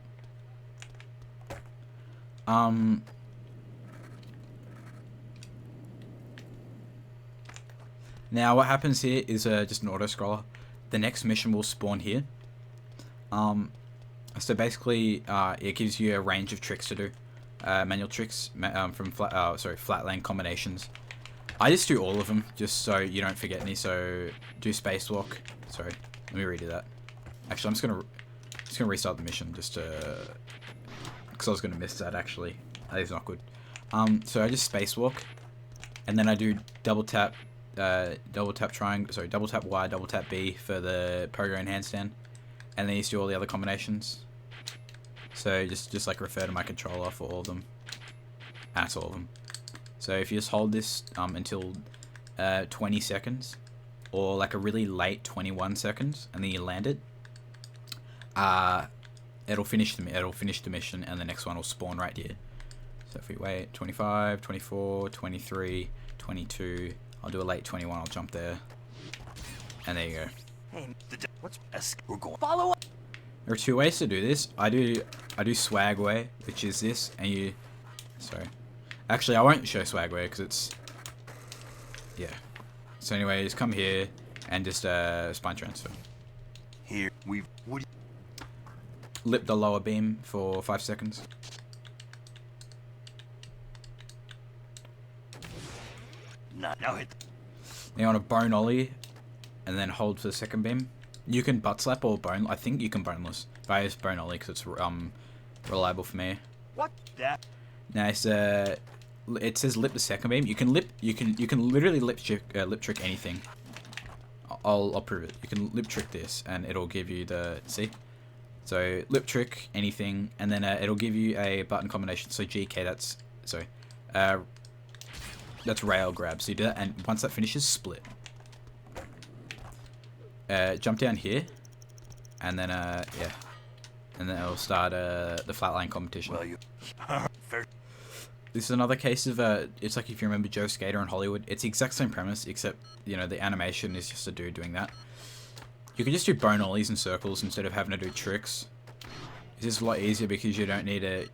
Now what happens here is just an auto scroller. The next mission will spawn here. So basically, it gives you a range of tricks to do, manual tricks from flatland combinations. I just do all of them just so you don't forget any. So do spacewalk. Sorry, let me redo that. Actually, I'm just gonna restart the mission just because I was gonna miss that. Actually, that is not good. So I just spacewalk, and then I do double tap triangle. Sorry, double tap Y, double tap B for the pogo and handstand, and then you do all the other combinations. So just like refer to my controller for all of them. That's all of them. So if you just hold this until 20 seconds, or like a really late 21 seconds, and then you land it, it'll finish the mission, and the next one will spawn right here. So if we wait 25, 24, 23, 22, I'll do a late 21. I'll jump there, and there you go. Hey, what's we're going? Follow up. There are two ways to do this. I do swag way, which is this, and you. Sorry. Actually, I won't show swag way because it's. Yeah. So anyway, just come here and just spine transfer. Here we would. Lip the lower beam for 5 seconds. Now hit. Now you want to bone ollie, and then hold for the second beam. You can butt slap or bone. I think you can boneless. But I use bone ollie because it's reliable for me. What that? Now it says lip the second beam. You can literally lip trick anything. I'll prove it. You can lip trick this, and it'll give you the see. So lip trick anything, and then it'll give you a button combination. So GK, that's rail grab. So you do that, and once that finishes, split. Jump down here, and then yeah, and then it'll start the flatline competition. Well, you. This is another case of it's like if you remember Joe Skater in Hollywood. It's the exact same premise, except the animation is just a dude doing that. You can just do bone ollies and circles instead of having to do tricks. It's just a lot easier because you don't need to.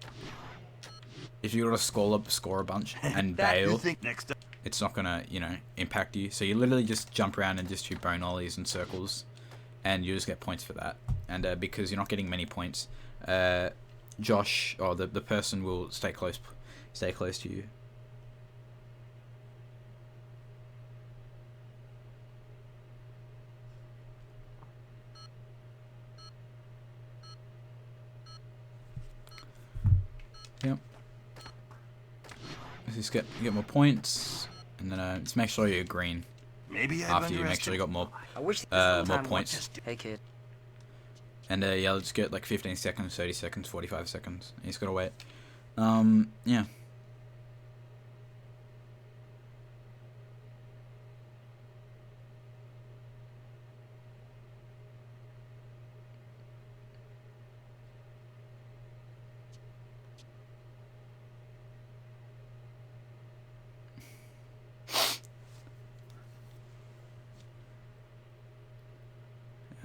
If you got to score a bunch and bail, it's not gonna impact you. So you literally just jump around and just do bone ollies and circles, and you just get points for that. And because you're not getting many points, Josh or the person will stay close to you. Yep. Let's just get more points, and then just make sure you're green. Maybe after you make sure you got more points. Hey kid. And yeah, let's get like 15 seconds, 30 seconds, 45 seconds. You just gotta wait. Yeah.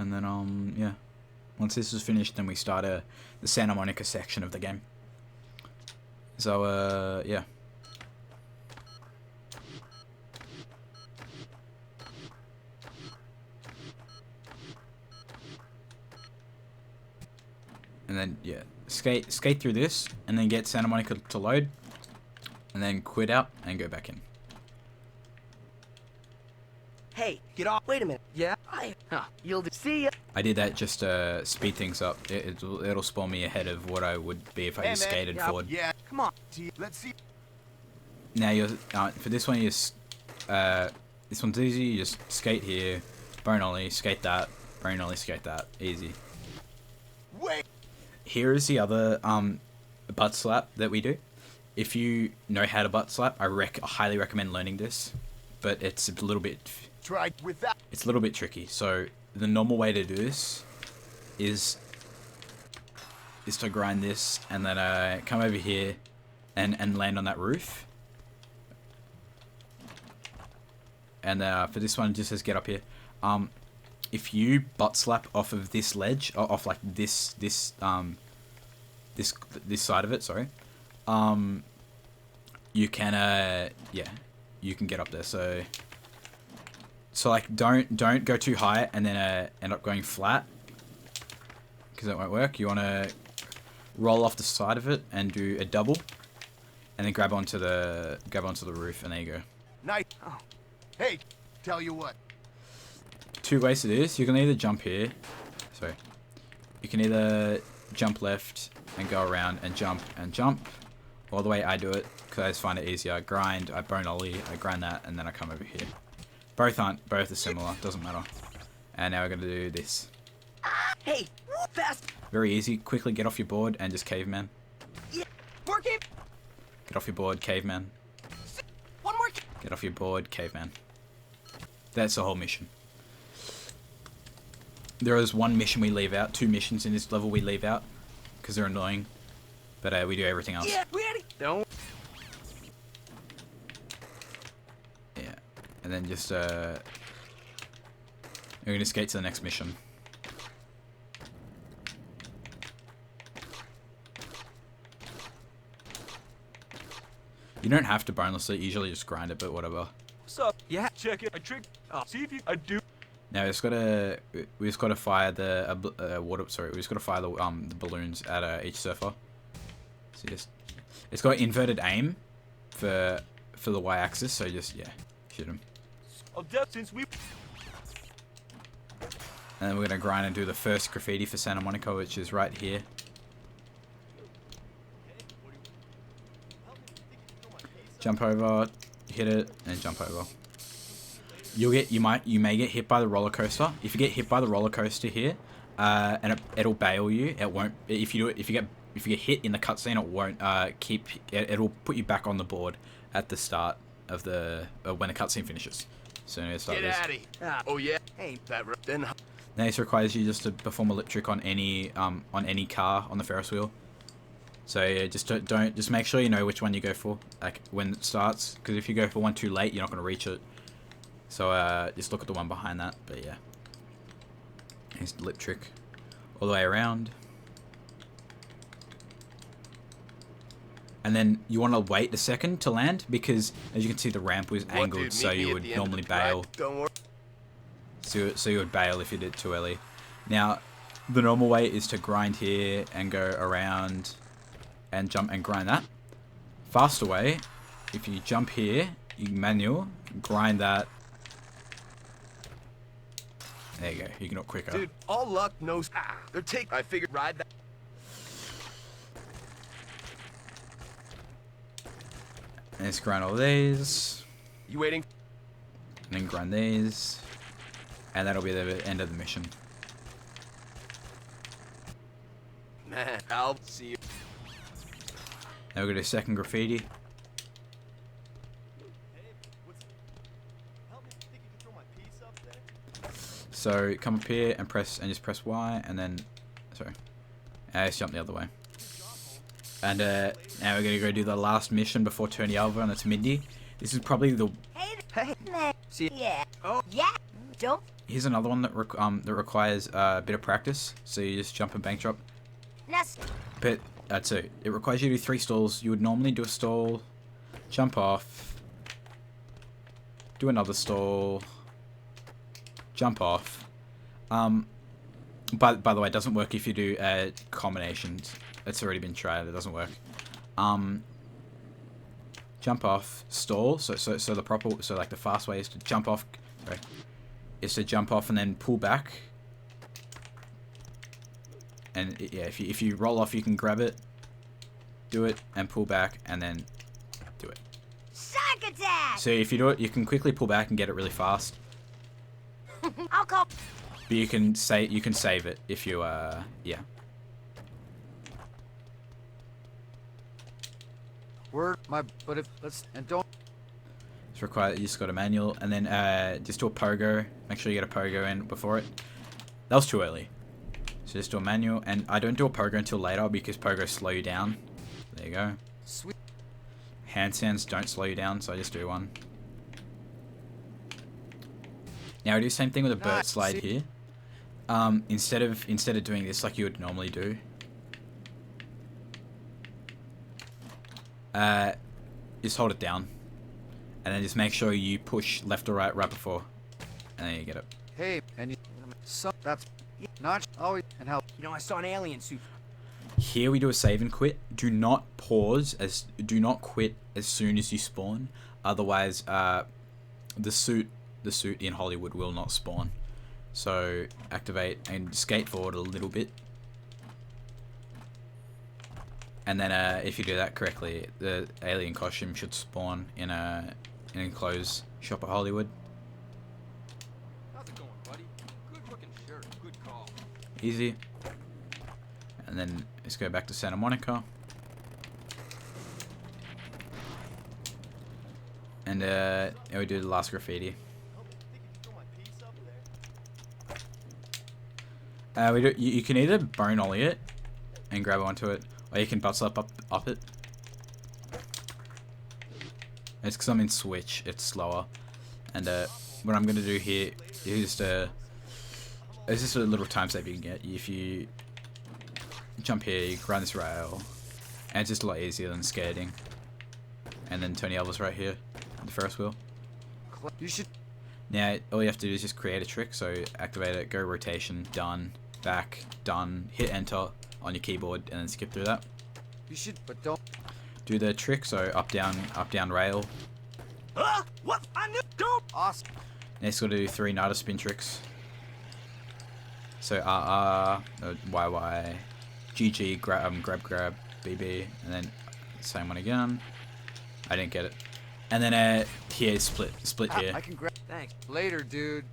And then yeah. Once this is finished, then we start the Santa Monica section of the game. So yeah. And then yeah, skate through this, and then get Santa Monica to load, and then quit out and go back in. Hey, get off. Wait a minute. Yeah? You'll see ya. I did that just to speed things up. It'll spawn me ahead of what I would be if I just skated forward. Yeah, come on. Let's see. Now you're for this one, this one's easy. You just skate here, bone ollie, skate that, bone ollie, skate that, easy. Wait. Here is the other butt slap that we do. If you know how to butt slap, I highly recommend learning this, but it's a little bit Try with that. it's a little bit tricky. So the normal way to do this is to grind this and then come over here and land on that roof. And for this one, it just says get up here. If you butt slap off of this ledge, or off like this side of it, sorry, you can you can get up there. So like don't go too high and then end up going flat, because that won't work. You want to roll off the side of it and do a double, and then grab onto the roof, and there you go. Nice. Oh. Hey, tell you what. Two ways to do this. You can either jump here. Sorry. You can either jump left and go around and jump, or the way I do it, because I just find it easier. I grind, I bone ollie, I grind that, and then I come over here. Both are similar, doesn't matter. And now we're going to do this. Hey, fast. Very easy. Quickly get off your board and just caveman. Yeah, work it. Get off your board, caveman. One more. Get off your board, caveman. That's the whole mission. There is one mission we leave out, 2 missions in this level we leave out, because they're annoying. But we do everything else. Yeah, ready. Don't. Yeah. And then just we're gonna skate to the next mission. You don't have to boneless it, usually just grind it, but whatever. What's up? Yeah, check it. I trick. See if you. I do. Now we just gotta fire the water. Sorry, we just gotta fire the balloons at each surfer. So it's got inverted aim for the y-axis. So just shoot them. I'll def since we. And then we're gonna grind and do the first graffiti for Santa Monica, which is right here. Jump over, hit it, and jump over. You may get hit by the roller coaster. If you get hit by the roller coaster here, and it'll bail you. It won't. If you get hit in the cutscene, it won't it'll put you back on the board at the start of when the cutscene finishes. So let's start Get this. out of here. Oh yeah. Hey, that then. Now this requires you just to perform a lip trick on any car on the Ferris wheel. So yeah, just make sure you know which one you go for, like when it starts, because if you go for one too late, you're not gonna reach it. So just look at the one behind that. But yeah, here's the lip trick, all the way around. And then you want to wait a second to land, because as you can see the ramp was angled, so you would normally bail. Don't worry. So you would bail if you did it too early. Now, the normal way is to grind here and go around and jump and grind that. Faster way, if you jump here, you manual, grind that. There you go, you can do it quicker. Dude, all luck knows. They're I figured ride that. And let's grind all these. You waiting? And then grind these. And that'll be the end of the mission. Man, I'll see you. Now we're gonna do second graffiti. So come up here and just press Y, and then let's jump the other way. And now we're gonna go do the last mission before turning over, and it's Mindy. This is probably the. Hey, man. See. Yeah. Oh. Yeah. Don't. Here's another one that requires a bit of practice. So you just jump and bank drop. But that's it. It requires you to do 3 stalls. You would normally do a stall, jump off, do another stall, jump off. By the way, it doesn't work if you do combinations. It's already been tried. It doesn't work. jump off, stall. So the proper, so like the fast way is to jump off. Sorry, is to jump off and then pull back. And yeah, if you roll off, you can grab it, do it, and pull back, and then do it. Shark attack! So if you do it, you can quickly pull back and get it really fast. I'll call. But you can save it if you yeah. But if let's and don't. It's required that you just got a manual, and then just do a pogo. Make sure you get a pogo in before it. That was too early. So just do a manual, and I don't do a pogo until later because pogos slow you down. There you go. Sweet. Handstands don't slow you down, so I just do one. Now I do the same thing with a bird slide here. Instead of doing this like you would normally do, just hold it down, and then just make sure you push left or right before, and then you get it. Hey, and so that's not always and how. You know, I saw an alien suit. Here we do a save and quit. Do not quit as soon as you spawn. Otherwise, the suit in Hollywood will not spawn. So activate and skate forward a little bit. And then if you do that correctly, the alien costume should spawn in an enclosed shop at Hollywood. How's it going, buddy? Good looking shirt. Good call. Easy. And then let's go back to Santa Monica. And we do the last graffiti. You can either bone ollie it and grab onto it, or you can butt slap up it. It's because I'm in Switch, it's slower. And what I'm gonna do here is just a little time save you can get. If you jump here, you grind this rail, and it's just a lot easier than skating. And then Tony Elvis right here, the Ferris wheel. You should. Now all you have to do is just create a trick. So activate it, go rotation, done, back, done, hit enter on your keyboard, and then skip through that. You should, but don't. Do the trick. So up down rail. What? I knew. Don't. Awesome. Next, got to do 3 Nada spin tricks. So YY, GG, grab, BB, and then same one again. I didn't get it. And then here split here. I can grab. Thanks. Later, dude.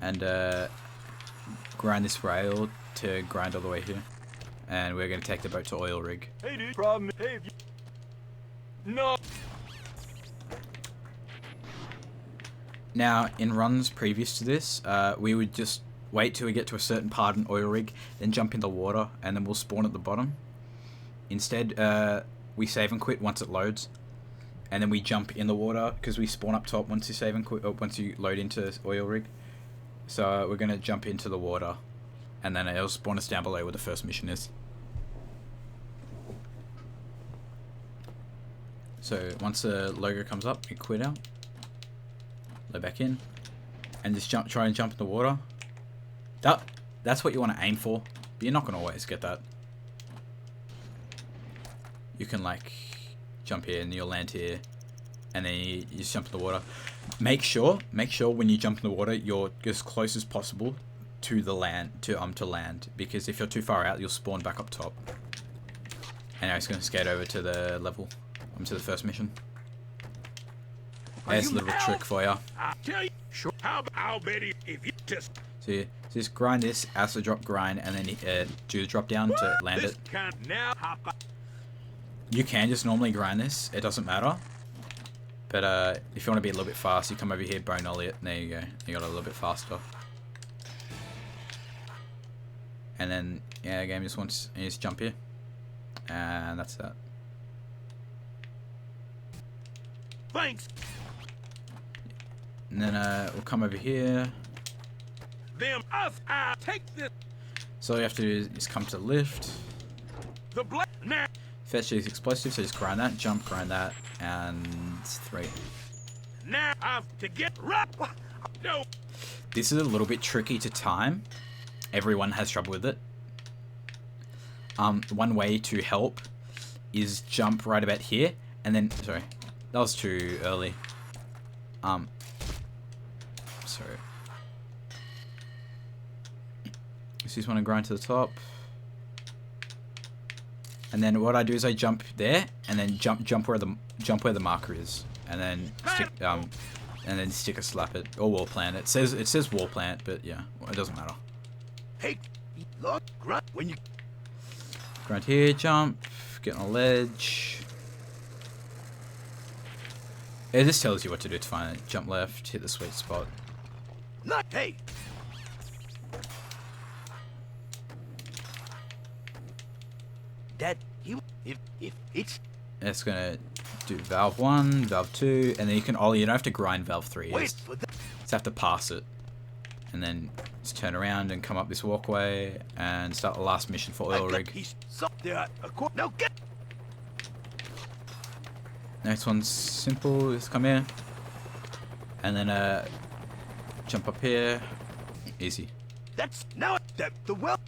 And grind this rail to grind all the way here. And we're gonna take the boat to oil rig. Hey, dude. Problem. Hey. No. Now, in runs previous to this, we would just wait till we get to a certain part in oil rig, then jump in the water, and then we'll spawn at the bottom. Instead, we save and quit once it loads, and then we jump in the water because we spawn up top once you save and quit, or once you load into oil rig. So we're gonna jump into the water, and then it'll spawn us down below where the first mission is. So once the logo comes up, we quit out. Load back in, and just try and jump in the water. That's what you want to aim for, but you're not going to always get that. You can like jump here and you'll land here, and then you just jump in the water. Make sure when you jump in the water, you're as close as possible to the land, to land, because if you're too far out, you'll spawn back up top. And now it's going to skate over to the level, to the first mission. There's a little trick for you. I'll tell you. Sure. I'll bet if you just. So you just grind this as the drop grind, and then do the drop down to land it. Now hop. You can just normally grind this; it doesn't matter. But if you want to be a little bit fast, you come over here, bone ollie it, and there you go. You got it a little bit faster. And then yeah, the game just wants you just jump here, and that's that. Thanks. And then we'll come over here. I take this. So all you have to do is come to the lift. The black now. Fetch these explosives, so just grind that, jump, grind that, and 3. Now I've to get right. No. This is a little bit tricky to time. Everyone has trouble with it. One way to help is jump right about here, and then sorry, that was too early. Sorry. So you just want to grind to the top, and then what I do is I jump there, and then jump where the marker is, and then stick a slap it or wall plant. It says wall plant, but yeah, it doesn't matter. Hey, look, grunt when you. Grind here, jump, get on a ledge. It just tells you what to do to find it. Jump left, hit the sweet spot. Not hey. That you if it's. It's gonna do valve 1, valve 2, and then you don't have to grind valve 3. You just have to pass it, and then just turn around and come up this walkway and start the last mission for oil rig. Next one's simple. Just come here, and then jump up here. Easy. That's now that the well.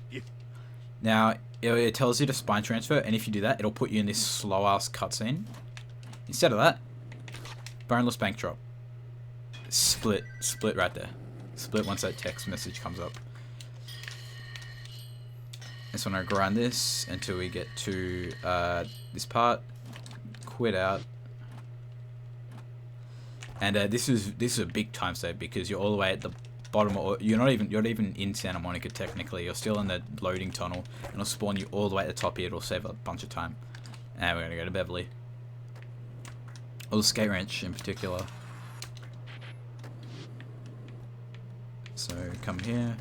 Now it tells you to spine transfer, and if you do that, it'll put you in this slow ass cutscene. Instead of that, boneless bank drop. Split right there. Split once that text message comes up. Just want to grind this until we get to this part. Quit out. And this is a big time save because you're all the way at the bottom, or you're not even in Santa Monica technically. You're still in the loading tunnel, and it'll spawn you all the way at the top here. It'll save a bunch of time. And we're gonna go to Beverly. Or the skate ranch in particular. So come here.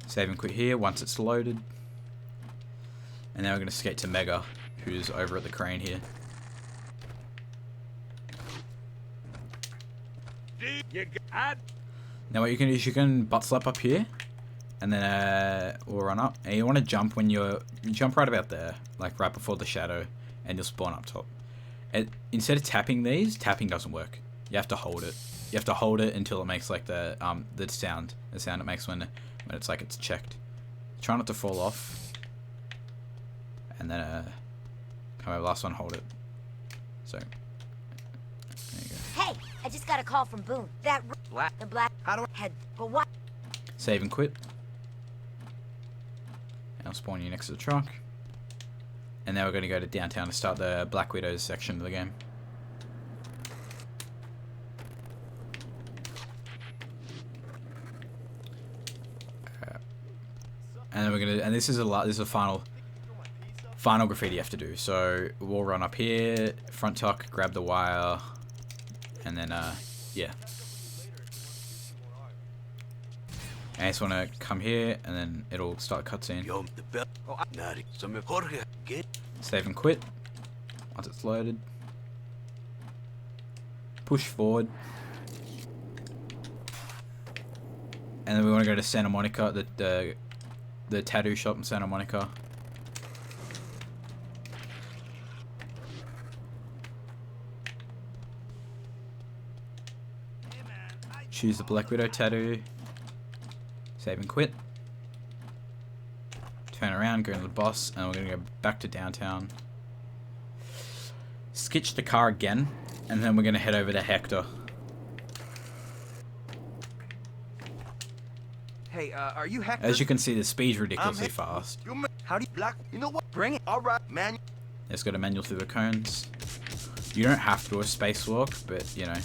Save and quit here once it's loaded. And now we're going to skate to Mega, who's over at the crane here. Now what you can do is you can butt slap up here, and then we'll run up. And you want to jump when you jump right about there, like right before the shadow, and you'll spawn up top. And instead of tapping these, tapping doesn't work. You have to hold it. You have to hold it until it makes like the sound it makes when it's like it's checked. Try not to fall off. And then come over last one, hold it. So there you go. Hey, I just got a call from Boone. The black How do I head. But what? Save and quit. And I'll spawn you next to the truck. And now we're going to go to downtown to start the Black Widowz section of the game. And then we're gonna, and this is a final graffiti you have to do. So we'll run up here, front tuck, grab the wire, and then yeah. And I just want to come here, and then it'll start cutscene. Save and quit once it's loaded. Push forward. And then we want to go to Santa Monica, the tattoo shop in Santa Monica. Choose the Black Widow tattoo. Save and quit. Turn around, go into the boss, and we're going to go back to downtown. Skitch the car again, and then we're going to head over to Hector. Hey, are you Hector? As you can see, the speed's ridiculously fast. How do you black? You know what? Bring it. All right, man. Let's go to manual through the cones. You don't have to do a spacewalk, but you know,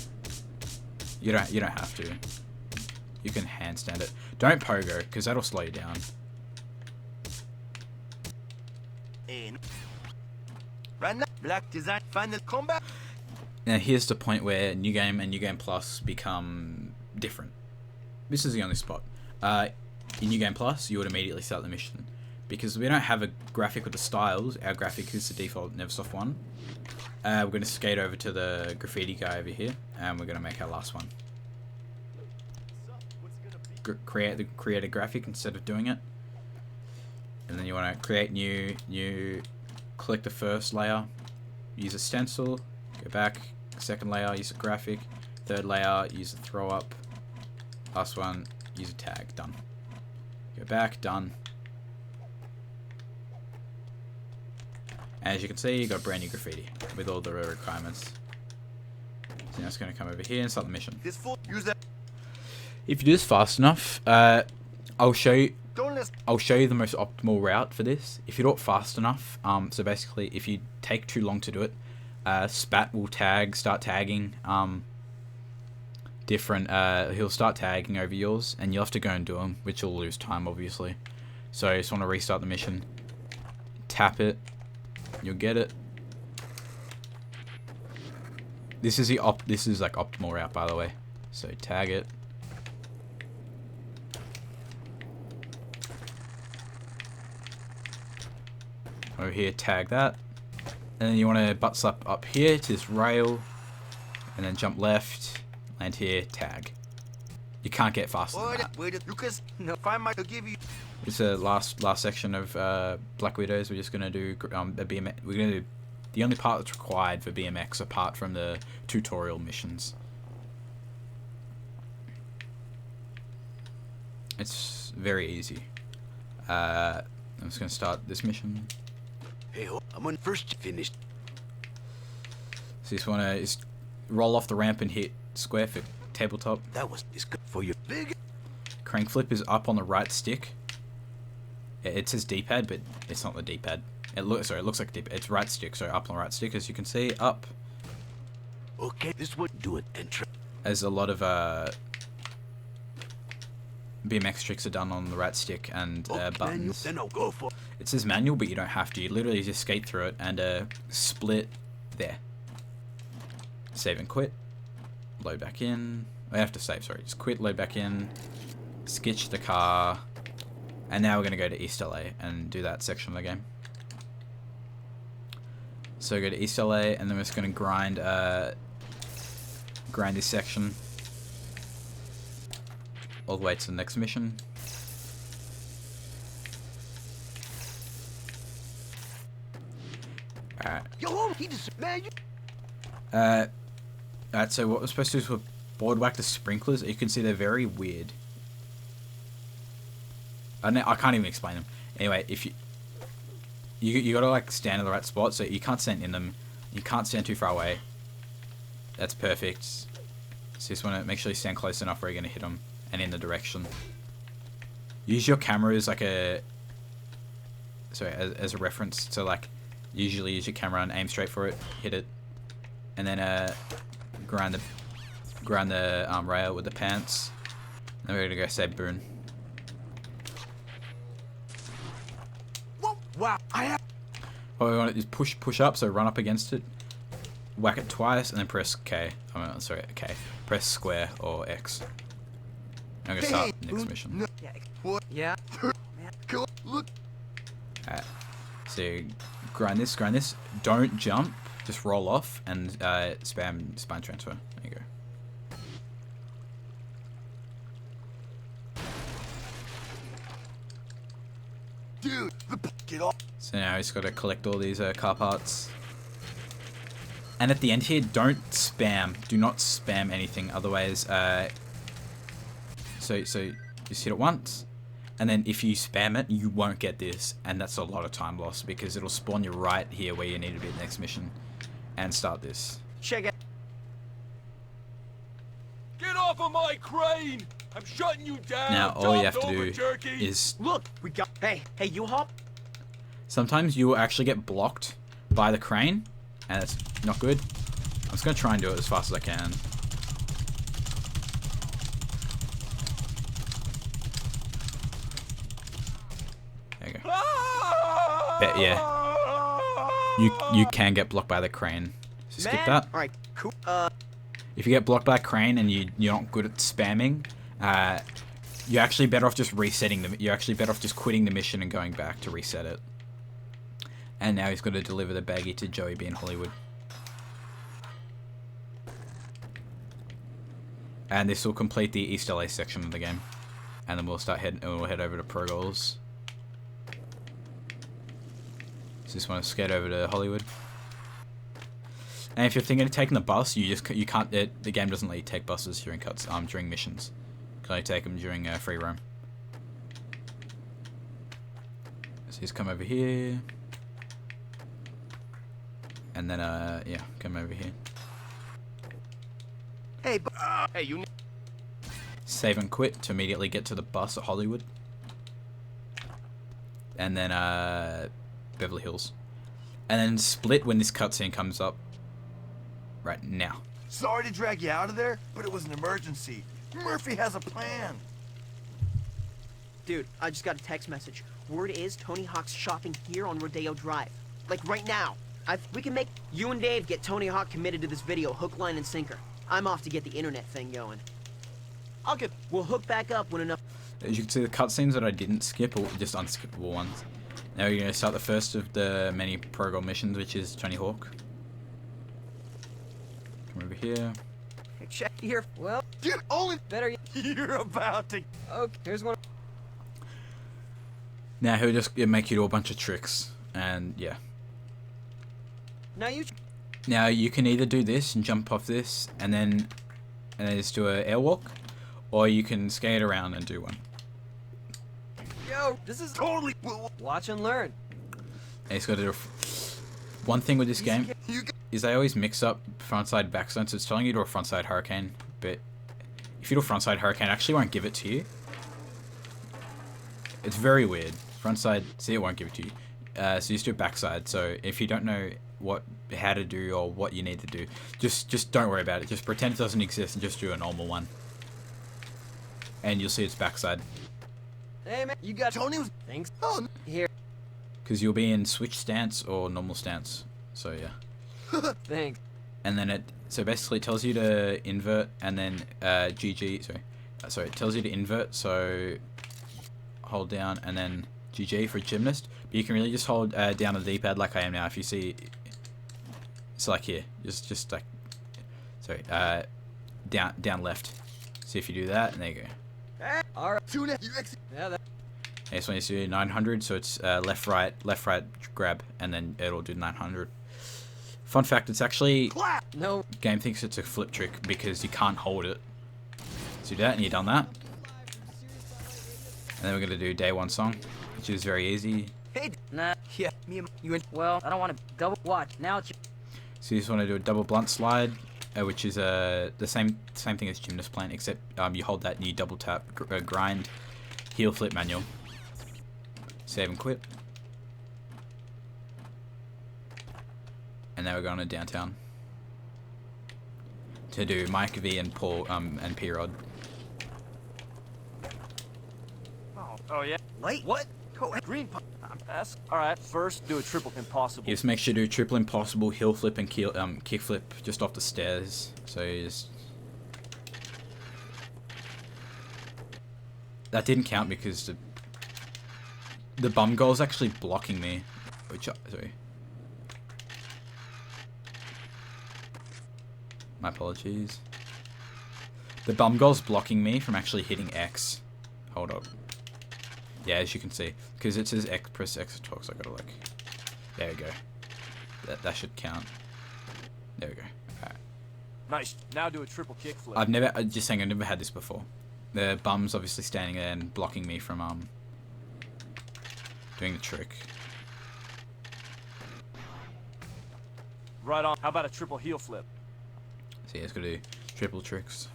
you don't have to. You can handstand it. Don't pogo, because that'll slow you down. And right now, black design final combat. Now here's the point where New Game and New Game Plus become different. This is the only spot. In New Game Plus, you would immediately start the mission. Because we don't have a graphic with the styles, our graphic is the default Neversoft one. We're going to skate over to the graffiti guy over here, and we're going to make our last one. Create a graphic instead of doing it. And then you want to create new, click the first layer, use a stencil, go back, second layer, use a graphic, third layer, use a throw up, last one, use a tag, done. Go back, done. As you can see, you got brand new graffiti with all the requirements. So now it's going to come over here and start the mission. This fool, use that. If you do this fast enough, I'll show you Don't listen. the most optimal route for this. If you do it fast enough, so basically if you take too long to do it, Spat will start tagging he'll start tagging over yours, and you'll have to go and do them, which will lose time obviously. So you just want to restart the mission, tap it, you'll get it. This is like optimal route, by the way. So tag it. Over here, tag that. And then you want to butt slap up here to this rail. And then jump left, land here, tag. You can't get faster than that. Wait, Lucas, no, find my, I'll give you. It's the last section of Black Widows. We're just gonna do a BMX. We're gonna do the only part that's required for BMX, apart from the tutorial missions. It's very easy. I'm just gonna start this mission. Hey, I'm on first finished. So you just wanna roll off the ramp and hit square for tabletop. It's good for your big. Crank flip is up on the right stick. It says D-pad, but it's not the D-pad. It looks like D-pad. It's right stick, so up on the right stick, as you can see, up. Okay, this would do it. As a lot of BMX tricks are done on the right stick and buttons. Then I'll go for. It says manual, but you don't have to. You literally just skate through it and split there. Save and quit. Load back in. I have to save, sorry. Just quit, load back in. Sketch the car. And now we're going to go to East LA and do that section of the game. So go to East LA, and then we're just going to grind this section all the way to the next mission. Alright. Yo, he just man. Alright, so what we're supposed to do is with boardwhack the sprinklers. You can see they're very weird. I can't even explain them. Anyway, if you gotta like stand in the right spot, so you can't stand in them. You can't stand too far away. That's perfect. So you just want to make sure you stand close enough where you're gonna hit them and in the direction. Use your camera as like as a reference to like. Usually use your camera and aim straight for it, hit it, and then grind the rail with the pants. Then we're gonna go save Boone. Wow, What we want to is push up, so run up against it, whack it twice, and then press K. K. Press square or X. I'm gonna start the next mission. What? Yeah. Look. Alright. So grind this. Don't jump. Just roll off and spam spine transfer. There you go. Dude, get off. So now he's got to collect all these car parts. And at the end here, don't spam. Do not spam anything. Otherwise, so just hit it once. And then if you spam it, you won't get this. And that's a lot of time lost because it'll spawn you right here where you need to be at the next mission. And start this. Check it. Get off of my crane! I'm shutting you down! Now all you have to Jumped over, do jerky. is... Look, we got. Hey, you hop. Sometimes you will actually get blocked by the crane. And it's not good. I'm just going to try and do it as fast as I can. There you go. But yeah. You can get blocked by the crane. So skip that. All right, cool. If you get blocked by a crane and you're not good at spamming, you're actually better off just resetting them. You're actually better off just quitting the mission and going back to reset it. And now he's got to deliver the baggie to Joey B in Hollywood. And this will complete the East LA section of the game. And then we'll head over to Pro Goals. So just want to skate over to Hollywood. And if you're thinking of taking the bus, you can't. The game doesn't let you take buses during missions. You can only take them during free roam. So he's come over here. And then, yeah, come over here. Hey, hey, you. Save and quit to immediately get to the bus at Hollywood. And then, Beverly Hills. And then split when this cutscene comes up. Right now. Sorry to drag you out of there, but it was an emergency. Murphy has a plan. Dude, I just got a text message. Word is Tony Hawk's shopping here on Rodeo Drive. Like right now. We can make you and Dave get Tony Hawk committed to this video, hook, line, and sinker. I'm off to get the internet thing going. We'll hook back up when enough. As you can see, the cutscenes that I didn't skip are just unskippable ones. Now we're going to start the first of the many prologue missions, which is Tony Hawk. Come over here. Hey, check here. Well, Dude, only better. you're about to. Okay, here's one. Now he'll just make you do a bunch of tricks, and yeah. Now you can either do this and jump off this, and then just do an airwalk, or you can skate around and do one. Yo, this is Totally. watch and learn. And it's got to do. One thing with this game You got. is they always mix up frontside backside, so it's telling you to do a frontside hurricane, but if you do a frontside hurricane, it actually won't give it to you. It's very weird. Frontside, see, it won't give it to you. So you just do backside. So if you don't know how to do or what you need to do, just don't worry about it. Just pretend it doesn't exist and just do a normal one, and you'll see it's backside. Hey man, you got Tony was. thanks. Oh, Here, Because you'll be in switch stance or normal stance. So yeah. thanks. And then so basically it tells you to invert, and then GG. Sorry, it tells you to invert. So hold down and then GG for gymnast. But you can really just hold down the D-pad like I am now. If you see, it's like here. Just like, sorry, down left. See if you do that, and there you go. All right. tuna. You exit. Yeah, that. This one is do 900, so it's left right grab, and then it'll do 900. Fun fact, it's actually Clap. No. game thinks it's a flip trick because you can't hold it. So do that, and you've done that. And then we're gonna do day one song, which is very easy. Hey, Nah. yeah, me and you and Well, I don't want to double watch. Now it's. So you just want to do a double blunt slide, which is the same thing as gymnast plan, except you hold that and you double tap grind, heel flip manual. Save and quit. And now we're going to downtown to do Mike V and Paul and P Rod. Oh yeah. wait. What? Go Green pump. That's all right. First, do a triple impossible. You just make sure to do triple impossible, heel flip, and kick flip just off the stairs. So you just. That didn't count because the bum goal is actually blocking me. Which sorry. My apologies. The bum goal's blocking me from actually hitting X. Hold up. Yeah, as you can see, because it says X, press X to talk, so I gotta like. There we go. That should count. There we go. Alright. Nice. Now do a triple kickflip. I've never had this before. The bum's obviously standing there and blocking me from doing the trick. Right on. How about a triple heel flip? So yeah, it's gonna do triple tricks.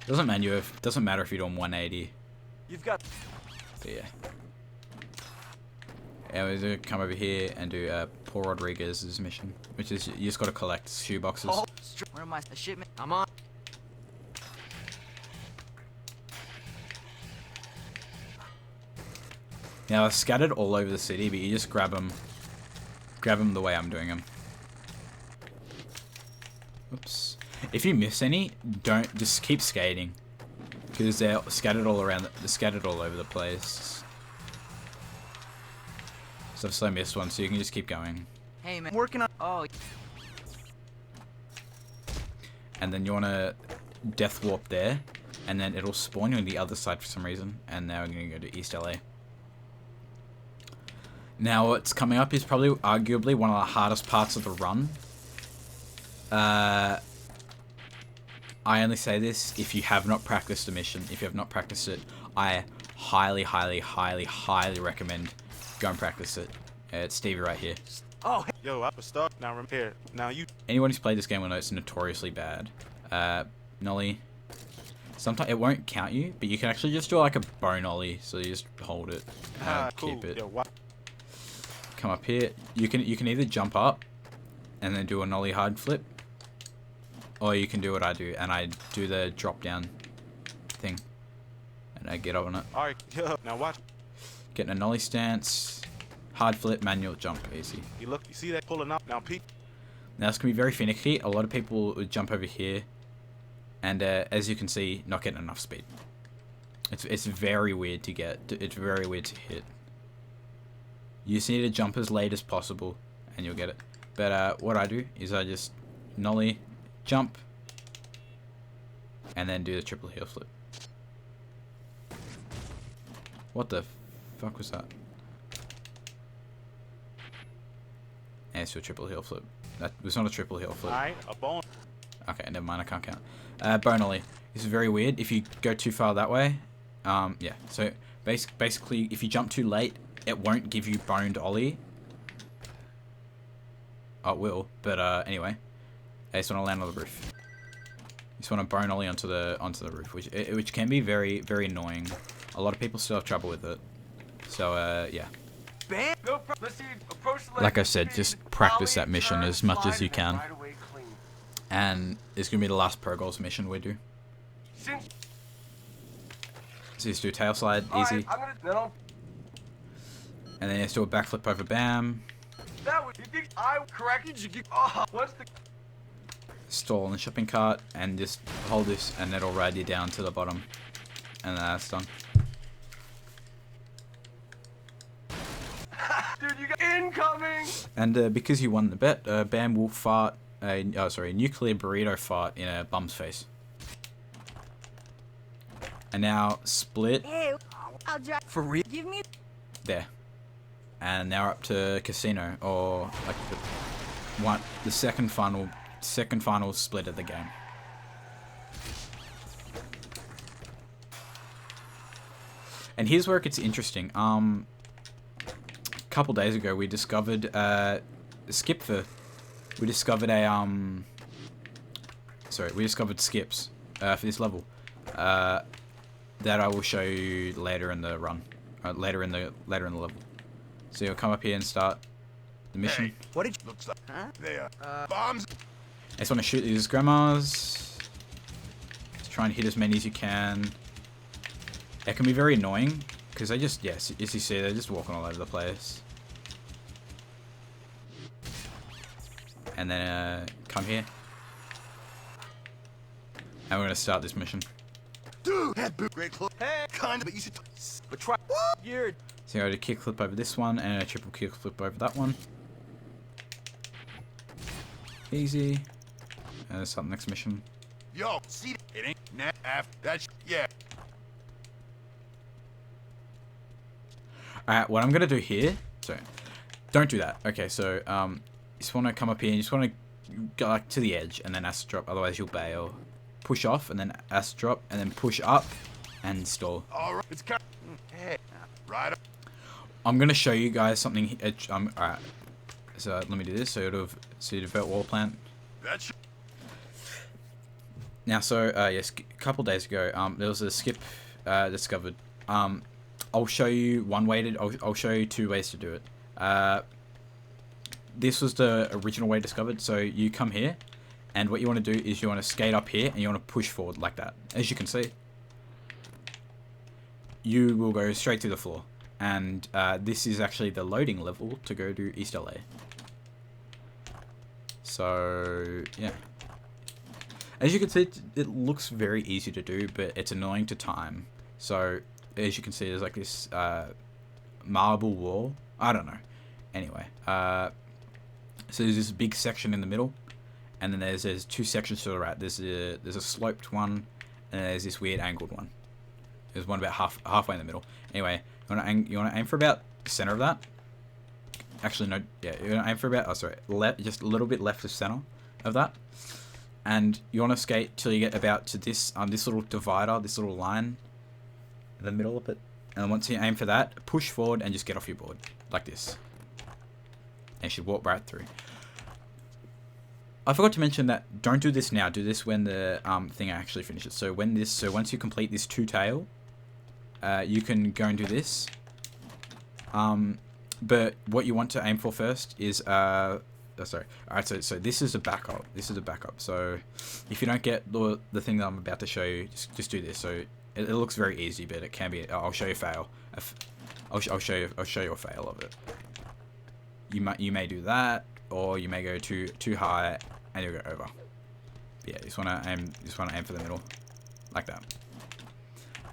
Doesn't matter if you're doing 180. You've got. But yeah. Yeah, we're gonna come over here and do Paul Rodriguez's mission, which is you just gotta collect shoe boxes. Oh, where am I? The shipment. I'm on. Now they're scattered all over the city, but you just grab them the way I'm doing them. Oops. If you miss any, just keep skating, because they're scattered all around. They're scattered all over the place. So I've still missed one, so you can just keep going. Hey man, working on. Oh. And then you wanna death warp there, and then it'll spawn you on the other side for some reason. And now we're gonna go to East LA. Now what's coming up is probably arguably one of the hardest parts of the run. I only say this if you have not practiced a mission. If you have not practiced it, I highly, highly, highly, highly recommend go and practice it. It's Stevie right here. Oh, yo, I was stuck. Now I'm here. Now you. Anyone who's played this game will know it's notoriously bad. Nollie. Sometimes it won't count you, but you can actually just do like a bone ollie. So you just hold it and keep it. Yo, what? Come up here. You can either jump up and then do a nollie hard flip, or you can do what I do, and I do the drop down thing, and I get up on it. All right, yo, now watch. Getting a nollie stance, hard flip, manual jump, easy. You look, you see that pulling up? Now peek. Now this can be very finicky. A lot of people would jump over here, and as you can see, not getting enough speed. It's very weird to get. It's very weird to hit. You just need to jump as late as possible, and you'll get it. But what I do is I just nollie, jump, and then do the triple heel flip. What the fuck was that? And it's a triple heel flip. That was not a triple heel flip. Alright, a bone. Okay, never mind, I can't count. Bone ollie. This is very weird. If you go too far that way, yeah. So basically, if you jump too late, it won't give you boned ollie. Oh, it will, but anyway. I just want to land on the roof. You just want to bone ollie onto the roof, which can be very, very annoying. A lot of people still have trouble with it. So yeah. Bam! Go let's see, approach the Like I said, just practice that mission as much as you can. And it's gonna be the last Pro Goals mission we do. So just do a tail slide, easy. And then just do a backflip over BAM. That was, you think I corrected you? What's the... Stall in the shopping cart and just hold this and it'll ride you down to the bottom. And then that's done. Dude, you got incoming! And because you won the bet, BAM will fart a nuclear burrito fart in a bum's face. And now split. Hey, I'll drive. For real? Give me. There. And now we're up to casino, or like the second final split of the game. And here's where it gets interesting. A couple days ago we discovered we discovered skips for this level that I will show you later in the run, later in the level. So you'll come up here and start the mission. Hey, what did you looks like? Huh? They are bombs. I just want to shoot these grandmas. Just try and hit as many as you can. It can be very annoying because they just, yes, as you see, they're just walking all over the place. And then come here. And we're gonna start this mission. Dude, that boot great clothes. Hey, kinda, but you should. But try. You're... So I did a kickflip over this one and a triple kickflip over that one. Easy. And let's start the next mission. Yo, see, it ain't net after that. Yeah. Alright, what I'm gonna do here. So, don't do that. Okay, so you just want to come up here and you just want to go like to the edge and then acid drop. Otherwise, you'll bail. Push off and then acid drop and then push up and stall. All right, it's kind. Hey, right up. I'm gonna show you guys something. Alright. So let me do this. So you divert wall plant. That's. Now, so yes, a couple days ago, there was a skip discovered. I'll show you one way to. I'll show you two ways to do it. This was the original way discovered. So you come here, and what you want to do is you want to skate up here, and you want to push forward like that. As you can see, you will go straight through the floor. And this is actually the loading level to go to East LA. So yeah, as you can see, it looks very easy to do, but it's annoying to time. So as you can see, there's like this marble wall. I don't know. Anyway, so there's this big section in the middle, and then there's two sections to the right. There's a sloped one, and there's this weird angled one. There's one about halfway in the middle. Anyway, you want to aim for about the center of that. Actually, no. Yeah, you want to aim for about. Oh, sorry. Just a little bit left of center of that. and you want to skate till you get about to this this little divider, this little line in the middle of it. And then once you aim for that, push forward and just get off your board like this. And you should walk right through. I forgot to mention that don't do this now. Do this when the thing actually finishes. So once you complete this two tail, you can go and do this. But what you want to aim for first is sorry. Alright, so this is a backup. This is a backup. So if you don't get the thing that I'm about to show you, just do this. So it looks very easy, but it can be. I'll show you fail. I'll show you a fail of it. You may do that, or you may go too high and you'll go over. But yeah, you just wanna aim for the middle, like that.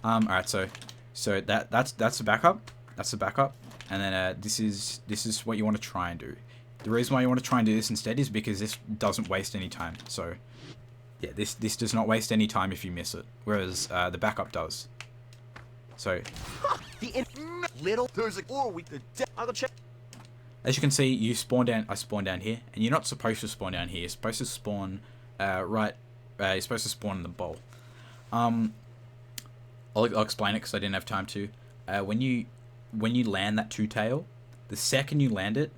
Alright, so that's the backup. That's the backup, and then this is what you want to try and do. The reason why you want to try and do this instead is because this doesn't waste any time. So yeah, this does not waste any time if you miss it, whereas the backup does. So There's a or we the I'll go check. as you can see, you spawn down. I spawn down here, and you're not supposed to spawn down here. You're supposed to spawn right. You're supposed to spawn in the bowl. I'll explain it because I didn't have time to. When you land that two tail, the second you land it,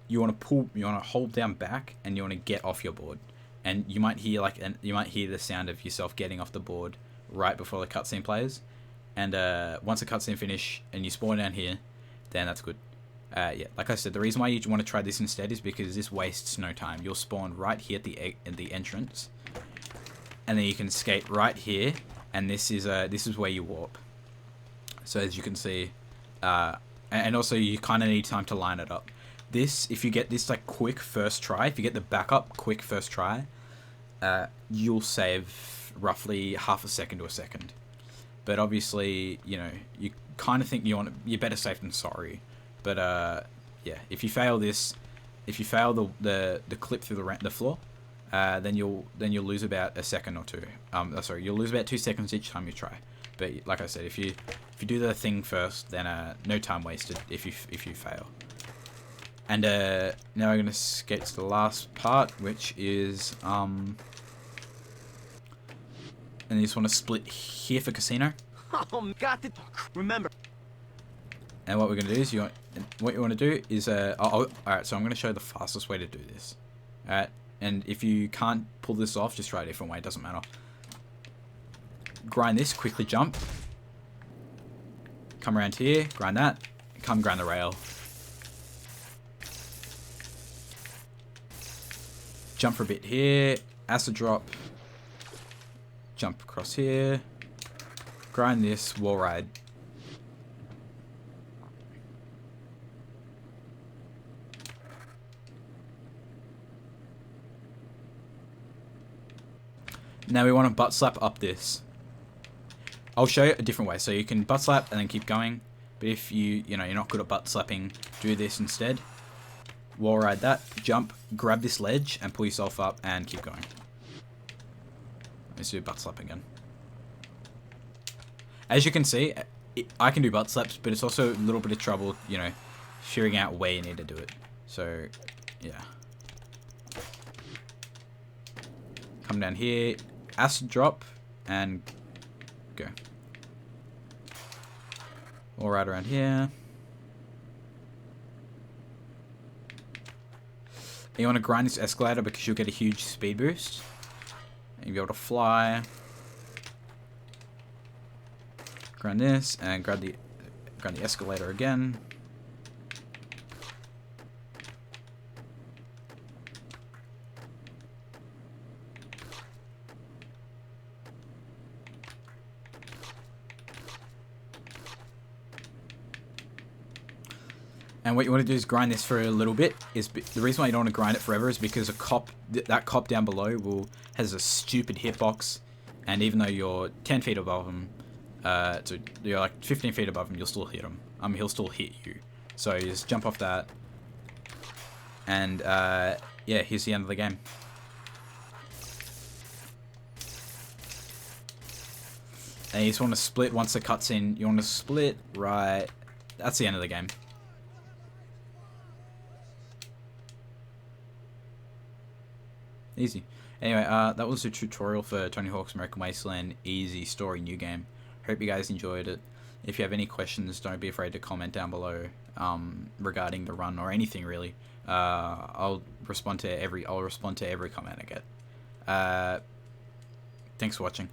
you want to hold down back, and you want to get off your board. And you might hear the sound of yourself getting off the board right before the cutscene plays. And once the cutscene finish and you spawn down here, then that's good. Yeah, like I said, the reason why you want to try this instead is because this wastes no time. You'll spawn right here at the entrance, and then you can skate right here, and this is where you warp. So as you can see, and also you kind of need time to line it up. If you get this like quick first try, if you get the backup quick first try, you'll save roughly half a second to a second. But obviously, you know, you kind of think you're better safe than sorry. But yeah, if you fail this, if you fail the clip through the floor, then you'll lose about a second or two. Sorry, you'll lose about 2 seconds each time you try. But like I said, if you do the thing first, then no time wasted if you fail. And now we're gonna skate to the last part, which is and you just want to split here for casino. Oh, got to remember. And what we're gonna do is what you want to do is all right. So I'm gonna show the fastest way to do this. Alright, and if you can't pull this off, just try a different way. It doesn't matter. Grind this, quickly jump. Come around here, grind that. Come grind the rail. Jump for a bit here, acid drop, jump across here, grind this, wall ride. Now we want to butt slap up this. I'll show you a different way. So you can butt slap and then keep going, but if you're not good at butt slapping, do this instead. Wall ride that, jump, grab this ledge, and pull yourself up and keep going. Let's do butt slap again. As you can see, I can do butt slaps, but it's also a little bit of trouble, figuring out where you need to do it. So, yeah. Come down here, acid drop, and go. Wall ride around here. You want to grind this escalator because you'll get a huge speed boost. And you'll be able to fly. Grind this and grind the escalator again. And what you want to do is grind this for a little bit. The reason why you don't want to grind it forever is because that cop down below has a stupid hitbox, and even though you're 10 feet above him, so you're like 15 feet above him, you'll still hit him. He'll still hit you. So you just jump off that, and yeah, here's the end of the game. And you just want to split once the cutscene. You want to split right. That's the end of the game. Easy. Anyway, that was a tutorial for Tony Hawk's American Wasteland Easy Story New Game. Hope you guys enjoyed it. If you have any questions, don't be afraid to comment down below regarding the run or anything really. I'll respond to every comment I get. Thanks for watching.